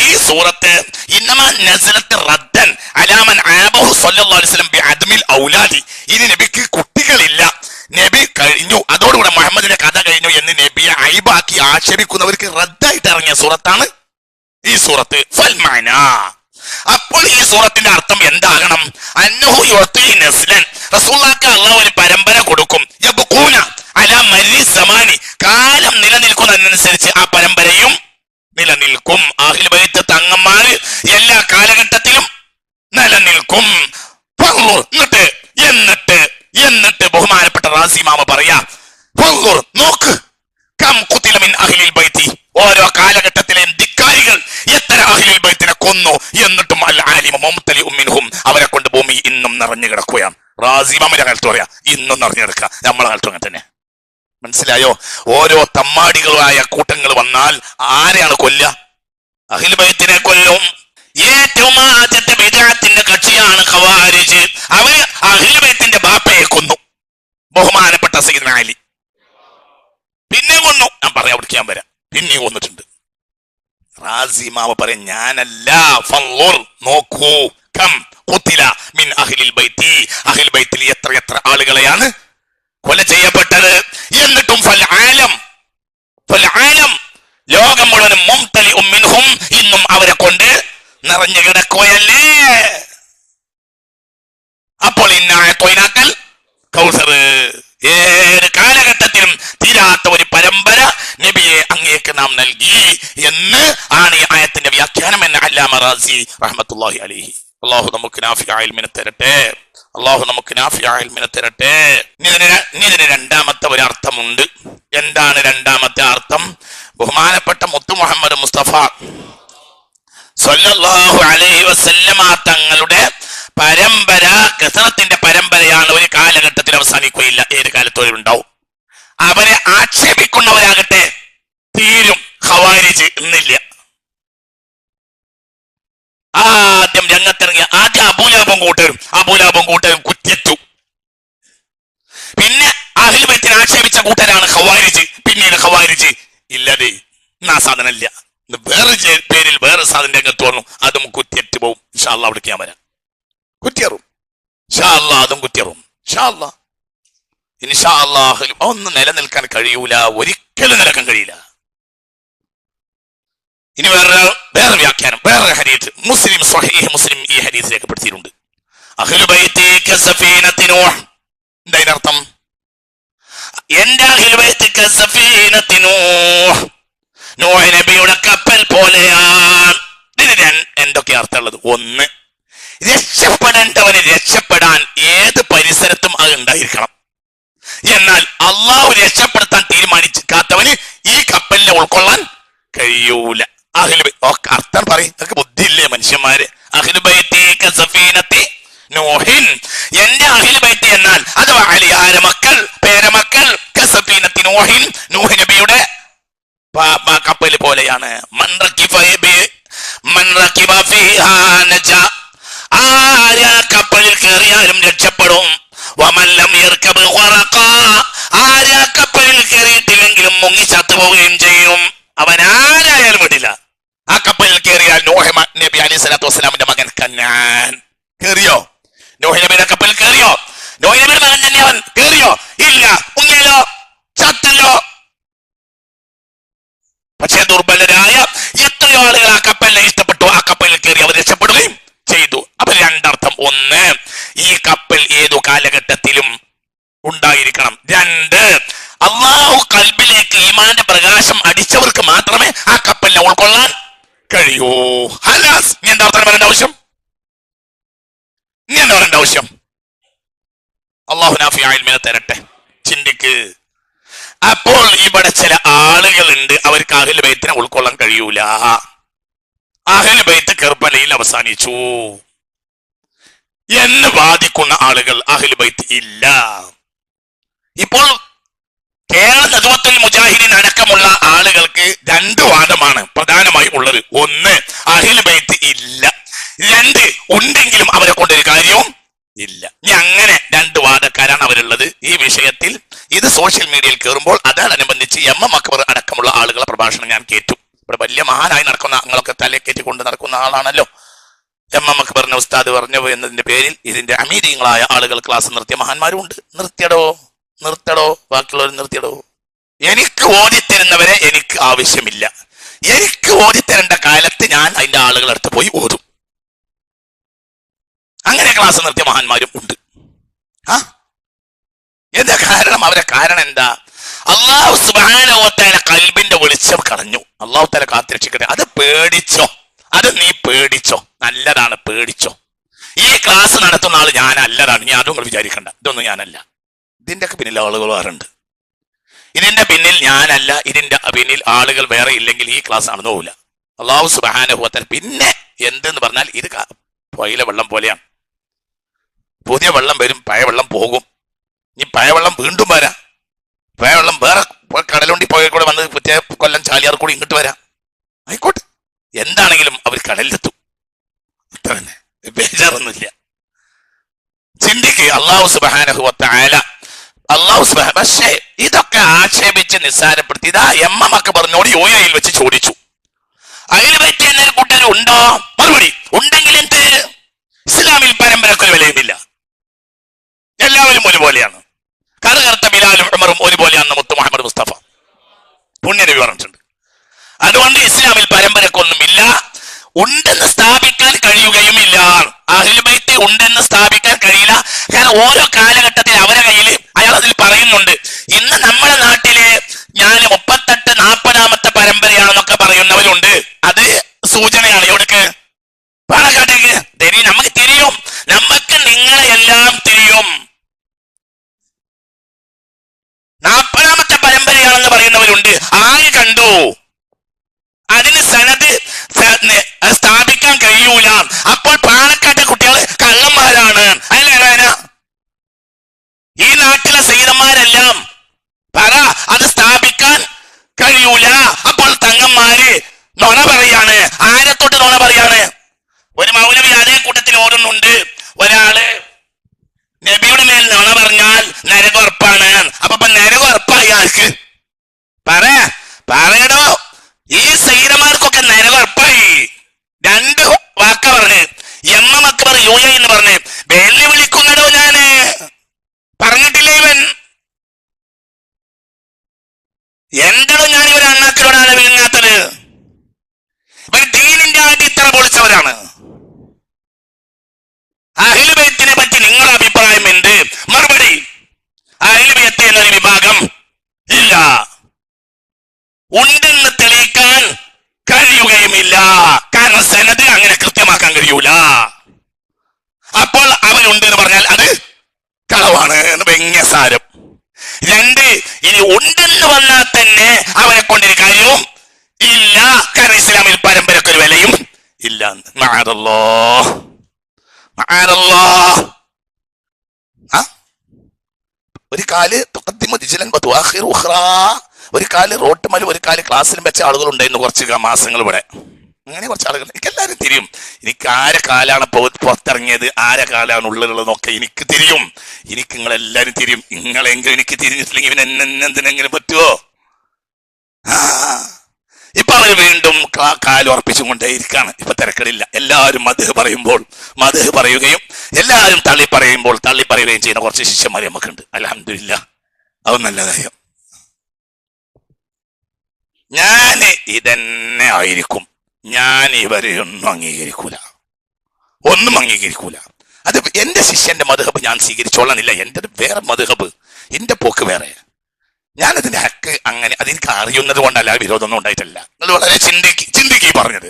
ഈ സൂറത്ത് ഇന്നമാ നസലത്ത് റദ്ദൻ അലാ മൻ ആബഹു സ്വല്ലല്ലാഹു അലൈഹി വസല്ലം ബിഅദ്മിൽ ഔലാദി. ഇനി നബിക്ക് കുട്ടികളില്ല, നബി കഴിഞ്ഞു, അതോടുകൂടെ മുഹമ്മദിന്റെ കഥ കഴിഞ്ഞു എന്ന് നബിയെ ഐബാക്കി ആക്ഷേപിക്കുന്നവർക്ക് റദ്ദായിട്ട് ഇറങ്ങിയ സൂറത്താണ് ഈ സൂറത്ത്. ഫൽമാന, അപ്പോൾ ഈ സൂറത്തിന്റെ അർത്ഥം എന്താകണം? അന്നഹു യുഅ്തി നസ്ലൻ, റസൂലുള്ളാഹിക്ക് അല്ലാഹു ഒരു പരമ്പര കൊടുക്കും. യബ്ഖൂന അലാ മരി സമാനി, കാലം നിലനിൽക്കുന്നതിനനുസരിച്ച് ആ പരമ്പരയും നിലനിൽക്കും. അഹ്ലുൽ ബൈത്ത് തങ്ങന്മാര് എല്ലാ കാലഘട്ടത്തിലും നിലനിൽക്കും. എന്നിട്ട് ബഹുമാനപ്പെട്ട റാസി ഇമാം പറയാ, നോക്ക്, കം ഖുതില മിൻ അഹ്ലിൽ ബൈത്തി, ഓരോ കാലഘട്ടത്തിലെയും ധിക്കാരികൾ എത്ര അഹ്ലുൽ ബൈത്തിനെ കൊന്നു. എന്നിട്ടും അൽ ആലിമു മുംതലിഉ മിൻഹും, അവരെ കൊണ്ട് ഭൂമി ഇന്നും നിറഞ്ഞു കിടക്കുകയാണ്. റാസി ഇമാമിന്റെ കാലത്ത് പറയാ, ഇന്നും നിറഞ്ഞു കിടക്കുക. നമ്മളെ കാലത്തും അങ്ങനെ തന്നെ. മനസ്സിലായോ? ഓരോ തമ്മാടികളായ കൂട്ടങ്ങൾ വന്നാൽ ആരെയാണ് കൊല്ലുക? അഹ്ലുൽ ബൈത്തിനെ കൊല്ലും. ഏറ്റവും ആദ്യത്തെ ബിദ്അത്തിന്റെ കക്ഷിയാണ് ഖവാരിജ്. അവര് അഹ്ലുൽ ബൈത്തിന്റെ ബാപ്പയെ കൊന്നു, ബഹുമാനപ്പെട്ട സയ്യിദ്ന അലി. പിന്നെ കൊന്നു, ഞാൻ പറയാം, അവിടേക്ക് ഞാൻ വരാം. പിന്നെ കൊന്നിട്ടുണ്ട്. റാസി ഇമാം പറയും, ഞാനല്ല, ഫൻളുർ, നോക്കൂ, കം ഖുതില മിൻ അഹ്ലിൽ ബൈത്തി, അഹ്ലുൽ ബൈത്തിൽ എത്ര ആളുകളെയാണ് കൊല ചെയ്യപ്പെട്ടത്. എന്നിട്ടും ഫൽ ആലം, ലോകം മുഴുവനും മുംതലിഉ മിൻഹും, ഇന്നും അവരെ കൊണ്ട് നിറഞ്ഞു കിടക്കുകയല്ലേ. അപ്പോൾ ഇന്നാ അഅ്തൈനാക്കൽ കൗസർ, ഏത് കാലഘട്ടത്തിലും തീരാത്ത ഒരു പരമ്പര നബിയെ അങ്ങേക്ക് നാം നൽകി എന്ന് ആണ് ഈ ആയത്തിന്റെ വ്യാഖ്യാനം എന്ന് അല്ലാമ റാസി റഹ്മത്തുള്ളാഹി അലൈഹി. അല്ലാഹു നമുക്ക് നാഫിഅ ഇൽമിനെ തരട്ടെ. അല്ലാഹു നമുക്ക് നാഫിഅ ഇൽമിനെ തരട്ടെ. ഇതിന് രണ്ടാമത്തെ ഒരു അർത്ഥമുണ്ട്. എന്താണ് രണ്ടാമത്തെ അർത്ഥം? ബഹുമാനപ്പെട്ട മുത്തു മുഹമ്മദ് മുസ്തഫ സ്വല്ലല്ലാഹു അലൈഹി വസല്ലമ തങ്ങളുടെ പരമ്പര കസറത്തിന്റെ പരമ്പരയാണ്. ഒരു കാലഘട്ടത്തിൽ അവസാനിക്കുകയില്ല, ഏത് കാലത്തോടെ ഉണ്ടാവും. അവരെ ആക്ഷേപിക്കുന്നവരാകട്ടെ തീരും. ഖവാരിജ് ഇന്നില്ല. ആദ്യം രംഗത്തിറങ്ങിയ അബൂലഹബും കൂട്ടരും കുറ്ററ്റു. പിന്നെ അഹ്ലുൽ ബൈത്തിനെ ആക്ഷേപിച്ച കൂട്ടരാണ് ഖവാരിജ്. പിന്നീട് ഖവാരിജ് ഇല്ലതേ, ആ സാധനം ഇല്ല, വേറെ പേരിൽ വേറെ സാധനം രംഗത്ത് വന്നു, അതും കുറ്ററ്റു പോവും. ഇൻഷാ അല്ലാഹ് അവിടേക്ക് ഞാൻ വരാം. കുറ്ററും ഇൻഷാ അല്ലാഹ്, അതും കുറ്ററും ഇൻഷാ അല്ലാഹ്. ഇൻഷാ അല്ലാഹ് ഒന്നും നിലനിൽക്കാൻ കഴിയൂല, ഒരിക്കലും നിലക്കാൻ കഴിയില്ല. ഇനി വേറെ വ്യാഖ്യാനം, വേറെ ഹദീസ് മുസ്ലിം, സ്വഹീഹ് മുസ്ലിം ഈ ഹദീസ് രേഖപ്പെടുത്തിയിട്ടുണ്ട്. അഹ്ലുൽ ബൈത്തി കസഫീനത്തി നൂഹ്. എന്താ ഇതിനർത്ഥം? എന്റെ അഹ്ലുൽ ബൈത്ത് കസഫീനത്തി നൂഹ്, നൂഹ് നബിയുടെ കപ്പൽ പോലെയാണ്. ഇതിന് എന്തൊക്കെ അർത്ഥമുള്ളത്? ഒന്ന്, രക്ഷപ്പെടേണ്ടവന് രക്ഷപ്പെടാൻ ഏത് പരിസരത്തും അത് ഉണ്ടായിരിക്കണം. എന്നാൽ അള്ളാഹു രക്ഷപ്പെടുത്താൻ തീരുമാനിക്കാത്തവന് ഈ കപ്പലിനെ ഉൾക്കൊള്ളാൻ കഴിയൂല. അർത്ഥം പറയും, അതൊക്കെ ബുദ്ധിയില്ലേ മനുഷ്യന്മാര്? അഹ്ലുൽ ബൈത്തി കസഫീനത്തി നൂഹിൻ, എന്റെ അഹ്ലുൽ ബൈത്ത് എന്നാൽ അഥവാ അലിയാര മക്കൾ, പേരമക്കൾ, കസഫീനത്തി നൂഹിൻ, നൂഹ് നബിയുടെ കപ്പൽ പോലെയാണ്. ആരാ കപ്പലിൽ കയറിയാലും രക്ഷപ്പെടും. ആരാ കപ്പലിൽ കയറിയിട്ടില്ലെങ്കിലും മുങ്ങി ചത്തുപോവുകയും ചെയ്യും. അവൻ ആരായാലും വിടില്ല. ആ കപ്പലിൽ കയറിയാൽ നൂഹ് നബി അലൈഹി സ്വലാത്തു വസ്സലാമിന്റെ മകൻ കനാൻ കയറിയോ? നൂഹ് നബിയുടെ കപ്പലിൽ കയറിയോ? നൂഹ് നബിയുടെ മകൻ തന്നെ അവൻ കയറിയോ? ഇല്ല. മുങ്ങിയല്ലോ, ചത്തല്ലോ. പക്ഷേ ദുർബലരായ എത്രയോ ആളുകൾ ആ കപ്പലിനെ ഇഷ്ടപ്പെട്ടു, ആ കപ്പലിൽ കയറി അവർ രക്ഷപ്പെടുകയും ചെയ്തു. അപ്പൊ രണ്ടർത്ഥം: ഒന്ന്, ഈ കപ്പൽ ഏതു കാലഘട്ടത്തിലും ഉണ്ടായിരിക്കണം. രണ്ട്, അള്ളാഹു കൽബിലേക്ക് ഈമാന്റെ പ്രകാശം അടിച്ചവർക്ക് മാത്രമേ ആ കപ്പലിനെ ഉൾക്കൊള്ളാൻ കഴിയൂ. ഹലാസ്. നീ എന്താ പറയേണ്ട ആവശ്യം? നീ എന്താ പറയേണ്ട ആവശ്യം? അള്ളാഹു നാഫിയായ ഇൽമിനെ തരട്ടെ. ചിന്തിക്ക്. അപ്പോൾ ഇവിടെ ചില ആളുകളുണ്ട്, അവർക്ക് അഹ്ലു ബൈത്തിനെ ഉൾക്കൊള്ളാൻ കഴിയൂല. അഹ്ലു ബൈത്ത് കർബലയിൽ അവസാനിച്ചു എന്ന് വാദിക്കുന്ന ആളുകൾ അഹ്ലു ബൈത്ത് ഇല്ല. ഇപ്പോൾ കേരള നദ്വത്തുൽ മുജാഹിദീൻ അടക്കമുള്ള ആളുകൾക്ക് രണ്ട് വാദമാണ് പ്രധാനമായും ഉള്ളത്. ഒന്ന്, അഹ്ലു ബൈത്ത് ഇല്ല. രണ്ട്, ഉണ്ടെങ്കിലും അവരെ കൊണ്ടൊരു കാര്യവും ഇല്ല. ഇനി അങ്ങനെ രണ്ട് വാദക്കാരാണ് അവരുള്ളത് ഈ വിഷയത്തിൽ. ഇത് സോഷ്യൽ മീഡിയയിൽ കയറുമ്പോൾ അതോടനുബന്ധിച്ച് MM അക്ബർ അടക്കമുള്ള ആളുകളെ പ്രഭാഷണം ഞാൻ കേട്ടു. ഇവിടെ വലിയ മഹാനായി നടക്കുന്ന, നിങ്ങളൊക്കെ തലക്കേറ്റി കൊണ്ട് നടക്കുന്ന ആളാണല്ലോ. MM അക്ബറിന്റെ ഉസ്താദ് പറഞ്ഞു എന്നതിന്റെ പേരിൽ ഇതിന്റെ അമീരിങ്ങളായ ആളുകൾ ക്ലാസ് നിർത്തിയ മഹാന്മാരും ഉണ്ട്. നിർത്തടോ, ബാക്കിയുള്ളവർ നിർത്തിയടോ. എനിക്ക് ഓടിത്തരുന്നവരെ എനിക്ക് ആവശ്യമില്ല. എനിക്ക് ഓടിത്തരേണ്ട കാലത്ത് ഞാൻ അതിന്റെ ആളുകളുടെ അടുത്ത് പോയി ഓതും. അങ്ങനെ ക്ലാസ് നിർത്തിയ മഹാന്മാരും ഉണ്ട്. എന്താ കാരണം? അവരെ കാരണം എന്താ? അള്ളാഹു സുബ്ഹാനഹു വ തആല ഖൽബിന്റെ വെളിച്ചം കളഞ്ഞു. അള്ളാഹു തആല കാത്തിരക്ഷിക്കട്ടെ. അത് പേടിച്ചോ, അത് നീ പേടിച്ചോ, നല്ലതാണ്, പേടിച്ചോ. ഈ ക്ലാസ് നടത്തുന്ന ആള് ഞാനല്ലതാണ്, നീ അതും വിചാരിക്കണ്ട. ഇതൊന്നും ഞാനല്ല. ഇതിന്റെ ഒക്കെ പിന്നിൽ ആളുകൾ വേറെ ഉണ്ട്. ഇതിന്റെ പിന്നിൽ ഞാനല്ല, ഇതിന്റെ പിന്നിൽ ആളുകൾ വേറെ ഇല്ലെങ്കിൽ ഈ ക്ലാസ് നടന്നു പോകില്ല. അള്ളാഹു സുബ്ഹാനഹു വ തആല. പിന്നെ എന്തെന്ന് പറഞ്ഞാൽ ഇത് പുഴയിലെ വെള്ളം പോലെയാണ്. പുതിയ വെള്ളം വരും, പഴയ വെള്ളം പോകും. ഇനി പഴയ വെള്ളം വീണ്ടും വരാം. പഴയ വെള്ളം വേറെ കടലുണ്ടി പുഴ കൂടെ വന്ന് പുതിയ കൊല്ലം ചാലിയാർ കൂടി ഇങ്ങോട്ട് വരാം. ആയിക്കോട്ടെ, എന്താണെങ്കിലും അവർ കടലിലെത്തും. അത്ര തന്നെ, ബേജാറൊന്നുമില്ല. ചിന്തിക്ക്. അള്ളാഹു സുബ്ഹാനഹു വ തആല പക്ഷേ ഇതൊക്കെ ആക്ഷേപിച്ച് നിസ്സാരപ്പെടുത്തി ഇതാ MM അക്ബറിനോട് യുഎഇയിൽ വെച്ച് ചോദിച്ചു, അഹ്ലു ബൈത്ത് എന്നൊരു കൂട്ടർ ഉണ്ടോ? മറുപടി: ഉണ്ടെങ്കിൽ എന്ത്? ഇസ്ലാമിൽ പരമ്പരക്കൊരു വിലയുമില്ല, എല്ലാവരും ഒരുപോലെയാണ്. കറുകറുത്ത ബിലാലും ഉമറും ഒരുപോലെയാണെന്ന് മുത്തു മുഹമ്മദ് മുസ്തഫ പുണ്യനബി പറഞ്ഞിട്ടുണ്ട്. അതുകൊണ്ട് ഇസ്ലാമിൽ പരമ്പരക്കൊന്നുമില്ല, ഉണ്ടെന്ന് സ്ഥാപിക്കാൻ കഴിയുകയുമില്ല. അഹ്ലു ബൈത്ത് ഉണ്ടെന്ന് സ്ഥാപിക്കാൻ കഴിയില്ല. കാരണം ഓരോ കാലഘട്ടത്തിൽ അവരുടെ കയ്യിൽ അയാൾ അതിൽ പറയുന്നുണ്ട്. ഇന്ന് നമ്മുടെ നാട്ടില് ഞാൻ 38-40 പരമ്പരയാണെന്നൊക്കെ പറയുന്നവരുണ്ട്. അത് സൂചനയാണ്. എവിടേക്ക്? പാലക്കാട്ടേക്ക്. നമുക്ക് തിരിയും, നമുക്ക് നിങ്ങളെ എല്ലാം തിരിയും. 40 പരമ്പരയാണെന്ന് പറയുന്നവരുണ്ട്. ആര് കണ്ടു? അതിന് സനത് സ്ഥാപിക്കാൻ കഴിയൂല. അപ്പോൾ പാലക്കാട്ടെ കുട്ടികൾ കള്ളന്മാരാണ്. അതിലേന ഈ നാട്ടിലെ സയ്യിദന്മാരെല്ലാം പറ, അത് സ്ഥാപിക്കാൻ കഴിയൂല. അപ്പോൾ തങ്ങന്മാര് നുണ പറയാണ്. ആരത്തൊട്ട് നുണ പറയാണ്? ഒരു മൗലവി അതേ കൂട്ടത്തിൽ ഓരോന്നുണ്ട്. ഒരാള് നബിയുടെ മേൽ നുണ പറഞ്ഞാൽ നരകുറപ്പാണ്. അപ്പൊ നരകുറപ്പായി ആർക്ക്? പറയടോ. ഈ സയ്യിദന്മാർക്കൊക്കെ നരകുറപ്പായി. രണ്ട് വാക്ക പറഞ്ഞ് MM അക്ബർ യുഎഇ എന്ന് പറഞ്ഞ് വെല്ലുവിളിക്കുന്നതോ ഞാന് പറഞ്ഞിട്ടില്ല. ഇവൻ എന്താണോ ഞാൻ ഇവരെ അണ്ണാക്കിലോടാണ് വിഴുങ്ങാത്തത്? ഇവർ ദീനിന്റെ അടിത്തറ പൊളിച്ചവരാണ്. അഹ്ലു ബൈത്തിനെ പറ്റി നിങ്ങളുടെ അഭിപ്രായം എന്ത്? മറുപടി: അഹ്ലു ബൈത്ത് എന്നൊരു വിഭാഗം ഇല്ല, ഉണ്ടെന്ന് തെളിയിക്കാൻ കഴിയുകയുമില്ല. കാരണം സനത് അങ്ങനെ കൃത്യമാക്കാൻ കഴിയൂല. അപ്പോൾ അവരുണ്ട് എന്ന് പറഞ്ഞാൽ അത് കളവാണ് എന്ന് വ്യംഗ്യസാരം. രണ്ട്, ഇനി ഉണ്ടെന്ന് വന്നാൽ തന്നെ അവരെ കൊണ്ടൊരു കാര്യവും ഇല്ല. കാരണം ഇസ്ലാമിൽ പരമ്പരക്കൊരു വിലയും ഇല്ല. ഒരു കാല് ഒരു കാല് റോട്ടുമല് ഒരു കാല് ക്ലാസ്സിലും വെച്ച ആളുകളുണ്ടായിരുന്നു കുറച്ച് മാസങ്ങൾ ഇവിടെ. അങ്ങനെ കുറച്ച് ആളുകൾ എനിക്ക് എല്ലാവരും തിരിയും. എനിക്ക് ആരെ കാലാണ് പുറത്തിറങ്ങിയത്, ആരെ കാലാണ് ഉള്ളിലുള്ളതെന്നൊക്കെ എനിക്ക് തിരിയും. എനിക്ക് നിങ്ങളെല്ലാവരും തിരിയും. നിങ്ങളെങ്കിലും എനിക്ക് തിരിഞ്ഞിട്ടില്ലെങ്കിൽ ഇവൻ എന്തിനെങ്കിലും പറ്റുമോ? ഇപ്പൊ അവർ വീണ്ടും കാല് ഉറപ്പിച്ചും കൊണ്ടേയിരിക്കാണ്. ഇപ്പൊ തിരക്കടില്ല. എല്ലാവരും മദ്ഹ് പറയുമ്പോൾ മദ്ഹ് പറയുകയും എല്ലാവരും തള്ളി പറയുമ്പോൾ തള്ളി പറയുകയും ചെയ്യുന്ന കുറച്ച് ശിഷ്യന്മാർ നമുക്കുണ്ട്. അൽഹംദുലില്ലാഹ്, അത് നല്ല കാര്യം. ഞാൻ ഇതന്നെ ആയിരിക്കും. ഞാൻ ഇവരെ ഒന്നും അംഗീകരിക്കൂല. അത് എന്റെ ശിഷ്യന്റെ മദ്ഹബ് ഞാൻ സ്വീകരിച്ചോളന്നില്ല. എന്റെ വേറെ മദ്ഹബ്, എന്റെ പോക്ക് വേറെ. ഞാനതിന്റെ ഹക്ക് അങ്ങനെ അതെനിക്ക് അറിയുന്നത് കൊണ്ടല്ല, വിരോധമൊന്നും ഉണ്ടായിട്ടല്ല. അത് വളരെ ചിന്തിക്ക് പറഞ്ഞത്.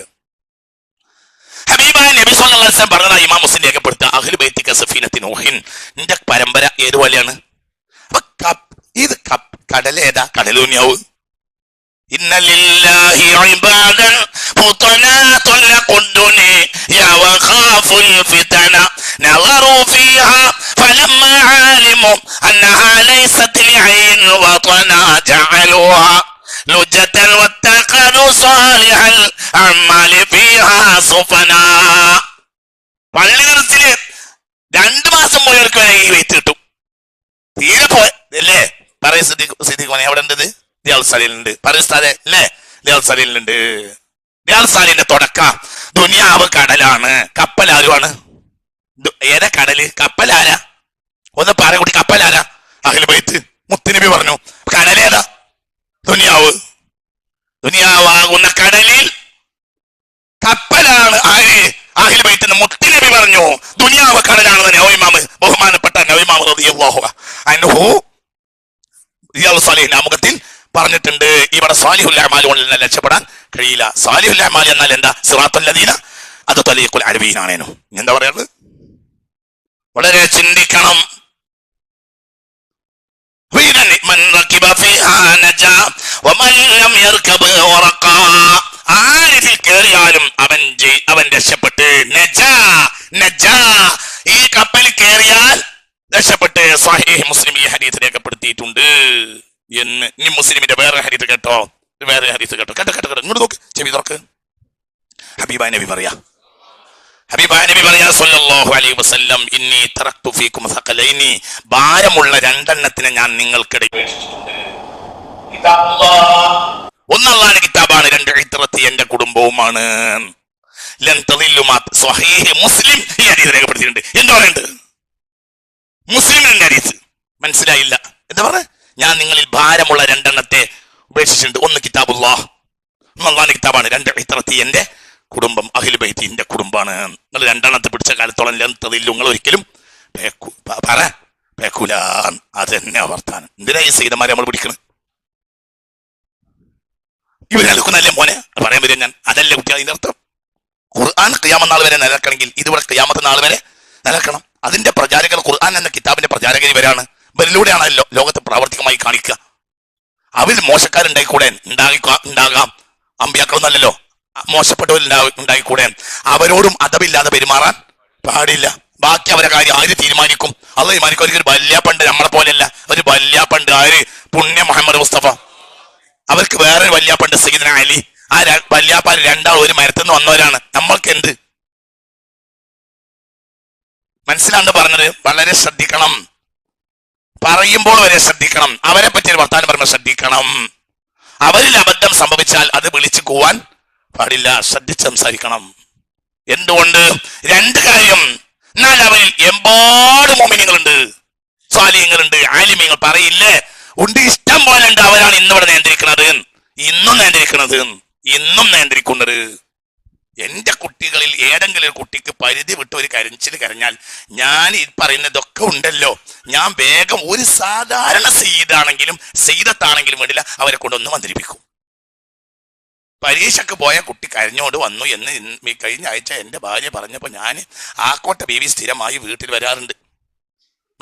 ഹബീബായ നബി സല്ലല്ലാഹു അലൈഹി വസല്ലം പറഞ്ഞ ഇമാം മുസ്ലിം രേഖപ്പെടുത്തുക, അഹ്ലു ബൈതിക സഫീനത്തി നൂഹിൻ, നിന്റെ പരമ്പര ഏതുപോലെയാണ്? അപ്പൊ ഇത് കടലേതാ? കടലൂന്യാവ്. ഇന്ന ലില്ലാഹി ഇബാദൻ ഫുതനാത്തുൻ ലഖുദ്ദുനി യാ വഖാഫുൽ ഫിതന നളറു ഫീഹാ ഫലമ്മാ ആലിമു അന്നഹാ ലൈസത് ലിഐൻ വതന ജഅലുഹാ ലുജതൻ വത്തഖദു സാലിഹൽ അഅമാലി ഫീഹാ സുഫനാ. പള്ളി നിർത്തില് 2 മാസം പോയവർക്ക് ഈ വെയിറ്റ് കിട്ടും. തീരെ പോയല്ലേ? പറയ സിദ്ദീഖ് എവിടെ ഉണ്ടത്? ലിയാൽസാലിലുണ്ട്. പറയുസ്താദെ അല്ലേ? ലിയാൽസാലിലുണ്ട്. ലിയാൽസാലിന്റെ തുടക്ക ദുനിയാവ് കടലാണ്. കപ്പൽ ആരുമാണ്? ഏതാ കടല്? കപ്പലാരാ? ഒന്ന് പറയാ കുട്ടി, കപ്പലാരാ? അഹ്ലു ബൈത്ത്. മുത്തുനബി പറഞ്ഞു കടലേതാ? ദുനിയാവ്. ദുനിയാവാകുന്ന കടലിൽ കപ്പലാണ് ആര്? അഹ്ലു ബൈത്ത്. മുത്തുനബി പറഞ്ഞു ദുനിയാവ് കടലാണെന്ന് നബി ബഹുമാനപ്പെട്ട നബി റളിയല്ലാഹു അൻഹു റിയാദുസ്സാലിഹീൻ ആമുഖത്തിൽ പറഞ്ഞിട്ടുണ്ട്. ഇവിടെ സാലിഹുൽ അഅ്മാൽ കൊണ്ട് രക്ഷപ്പെടാൻ കഴിയില്ല. സാലിഹുൽ അഅ്മാൽ എന്നാൽ എന്താ? സിറാത്തുൽ ലദീന അത് തലീഖുൽ അർബീൻ ആണേനു. എന്താ പറയുന്നത്? വളരെ ചിന്തിക്കണം. ആരിൽ കയറിയാലും അവൻ രക്ഷപ്പെട്ട് ഈ കപ്പലിൽ കയറിയാൽ രക്ഷപ്പെട്ട്. സ്വഹീഹ് മുസ്ലിം ഈ ഹദീസ് രേഖപ്പെടുത്തിയിട്ടുണ്ട് എന്ന്. ഇനി മുസ്ലിമിന്റെ വേറെ ഹദീസ് കേട്ടോ, കേട്ടോ ഇങ്ങോട്ട് നോക്ക്, ചെവി തുറക്ക്. ഹബീബായ നബി പറയാ സല്ലല്ലാഹു അലൈഹി വസല്ലം, ഇന്നി തറക്തു ഫീകും സഖലൈനി, ഭാരമുള്ള 2 എണ്ണത്തിനെ ഞാൻ നിങ്ങൾക്കിടയിൽ. ഒന്ന് അല്ലാഹുവിന്റെ കിതാബാണ്, 2 ഇത്രത്തി എന്റെ കുടുംബവുമാണ്. ലൻ തദില്ലു മാ സ്വഹീഹ് മുസ്ലിം ഈ ഹദീസ് രേഖപ്പെടുത്തിയിട്ടുണ്ട്. എന്താ പറയുന്നത്? മുസ്ലിമിന്റെ ഹദീസ്. മനസ്സിലായില്ല? എന്താ പറഞ്ഞ? ഞാൻ നിങ്ങളിൽ ഭാരമുള്ള 2 എണ്ണത്തെ ഉപേക്ഷിച്ചിട്ടുണ്ട്. ഒന്ന് കിതാബുല്ലാഹ്, അല്ലാഹുവിന്റെ കിതാബാണ്. 2 ഇത്രത്തി എന്റെ കുടുംബം, അഹ്ലു ബൈത്ത് എന്റെ കുടുംബാണ്. നിങ്ങൾ 2 എണ്ണത്തെ പിടിച്ച കാലത്തോളം ലന്തതില്ല, നിങ്ങൾ ഒരിക്കലും പേക്കൂല. അത് തന്നെ വർത്താനം. എന്തിനാ ഈ സീതന്മാരെ നമ്മൾ പിടിക്കുന്നത്? ഇവരല്ലേ മോനെ പറയാൻ വരും ഞാൻ. അതല്ല കുട്ടി അതിന്റെ അർത്ഥം. ഖുർആൻ ഖിയാമത്ത് നാൾ വരെ നിലനിൽക്കണമെങ്കിൽ ഇതിവിടെ ഖിയാമത്ത് നാൾ വരെ നിലനിൽക്കണം. അതിന്റെ പ്രചാരകർ, ഖുർആൻ എന്ന കിതാബിന്റെ പ്രചാരകർ ഇവരാണ്. ഇവരിലൂടെയാണല്ലോ ലോകത്തെ പ്രാവർത്തികമായി കാണിക്കുക. അവരിൽ മോശക്കാരുണ്ടായിക്കൂടെ? ഉണ്ടാകാം. അമ്പിയാക്കളൊന്നല്ലല്ലോ, മോശപ്പെട്ടവരുണ്ടായിക്കൂടെ? അവരോടും അദബില്ലാതെ പെരുമാറാൻ പാടില്ല. ബാക്കി അവരെ കാര്യം ആര് തീരുമാനിക്കും? അത് തീരുമാനിക്കും. ഒരു വല്യാപ്പണ്ട്, നമ്മളെ പോലെയല്ല. ഒരു വല്യാപ്പണ്ട് ആര്? പുണ്യ മുഹമ്മദ് മുസ്തഫ. അവർക്ക് വേറൊരു വല്യാപ്പണ്ട് സയ്യിദ്ന അലി. ആ വല്യാപ്പാര് 2 ഒരു മരത്തിൽ നിന്ന് വന്നവരാണ്. നമ്മൾക്ക് എന്ത്? മനസ്സിലാണ്ട് പറഞ്ഞത്? വളരെ ശ്രദ്ധിക്കണം. പറയുമ്പോൾ വരെ ശ്രദ്ധിക്കണം. അവരെ പറ്റി ഒരു വർത്താനം പറയുമ്പോൾ ശ്രദ്ധിക്കണം. അവരിൽ അബദ്ധം സംഭവിച്ചാൽ അത് വിളിച്ചു കൂവാൻ പാടില്ല. ശ്രദ്ധിച്ച് സംസാരിക്കണം. എന്തുകൊണ്ട്? 2 കാര്യം. എന്നാൽ അവരിൽ എമ്പാട് മോമിനികളുണ്ട്, സ്വാലിഹ്യങ്ങളുണ്ട്, ആലിമീങ്ങൾ പറയില്ലേ ഉണ്ട്, ഇഷ്ടം പോലെ ഉണ്ട്. അവരാണ് ഇന്നിവിടെ നിയന്ത്രിക്കുന്നത്, ഇന്നും നിയന്ത്രിക്കുന്നത്. എന്റെ കുട്ടികളിൽ ഏതെങ്കിലും ഒരു കുട്ടിക്ക് പരിധി വിട്ട് ഒരു കരച്ചിൽ കരഞ്ഞാൽ ഞാൻ ഈ പറയുന്നതൊക്കെ ഉണ്ടല്ലോ, ഞാൻ വേഗം ഒരു സാധാരണ സെയ്ദത്താണെങ്കിലും വേണ്ടില്ല അവരെ കൊണ്ടൊന്ന് മന്ത്രിപ്പിക്കും. പരീക്ഷക്ക് പോയ കുട്ടി കരഞ്ഞോണ്ട് വന്നു എന്ന് കഴിഞ്ഞ ആഴ്ച എൻ്റെ ഭാര്യ പറഞ്ഞപ്പോൾ ഞാൻ ആക്കോട്ട ബീവി സ്ഥിരമായി വീട്ടിൽ വരാറുണ്ട്.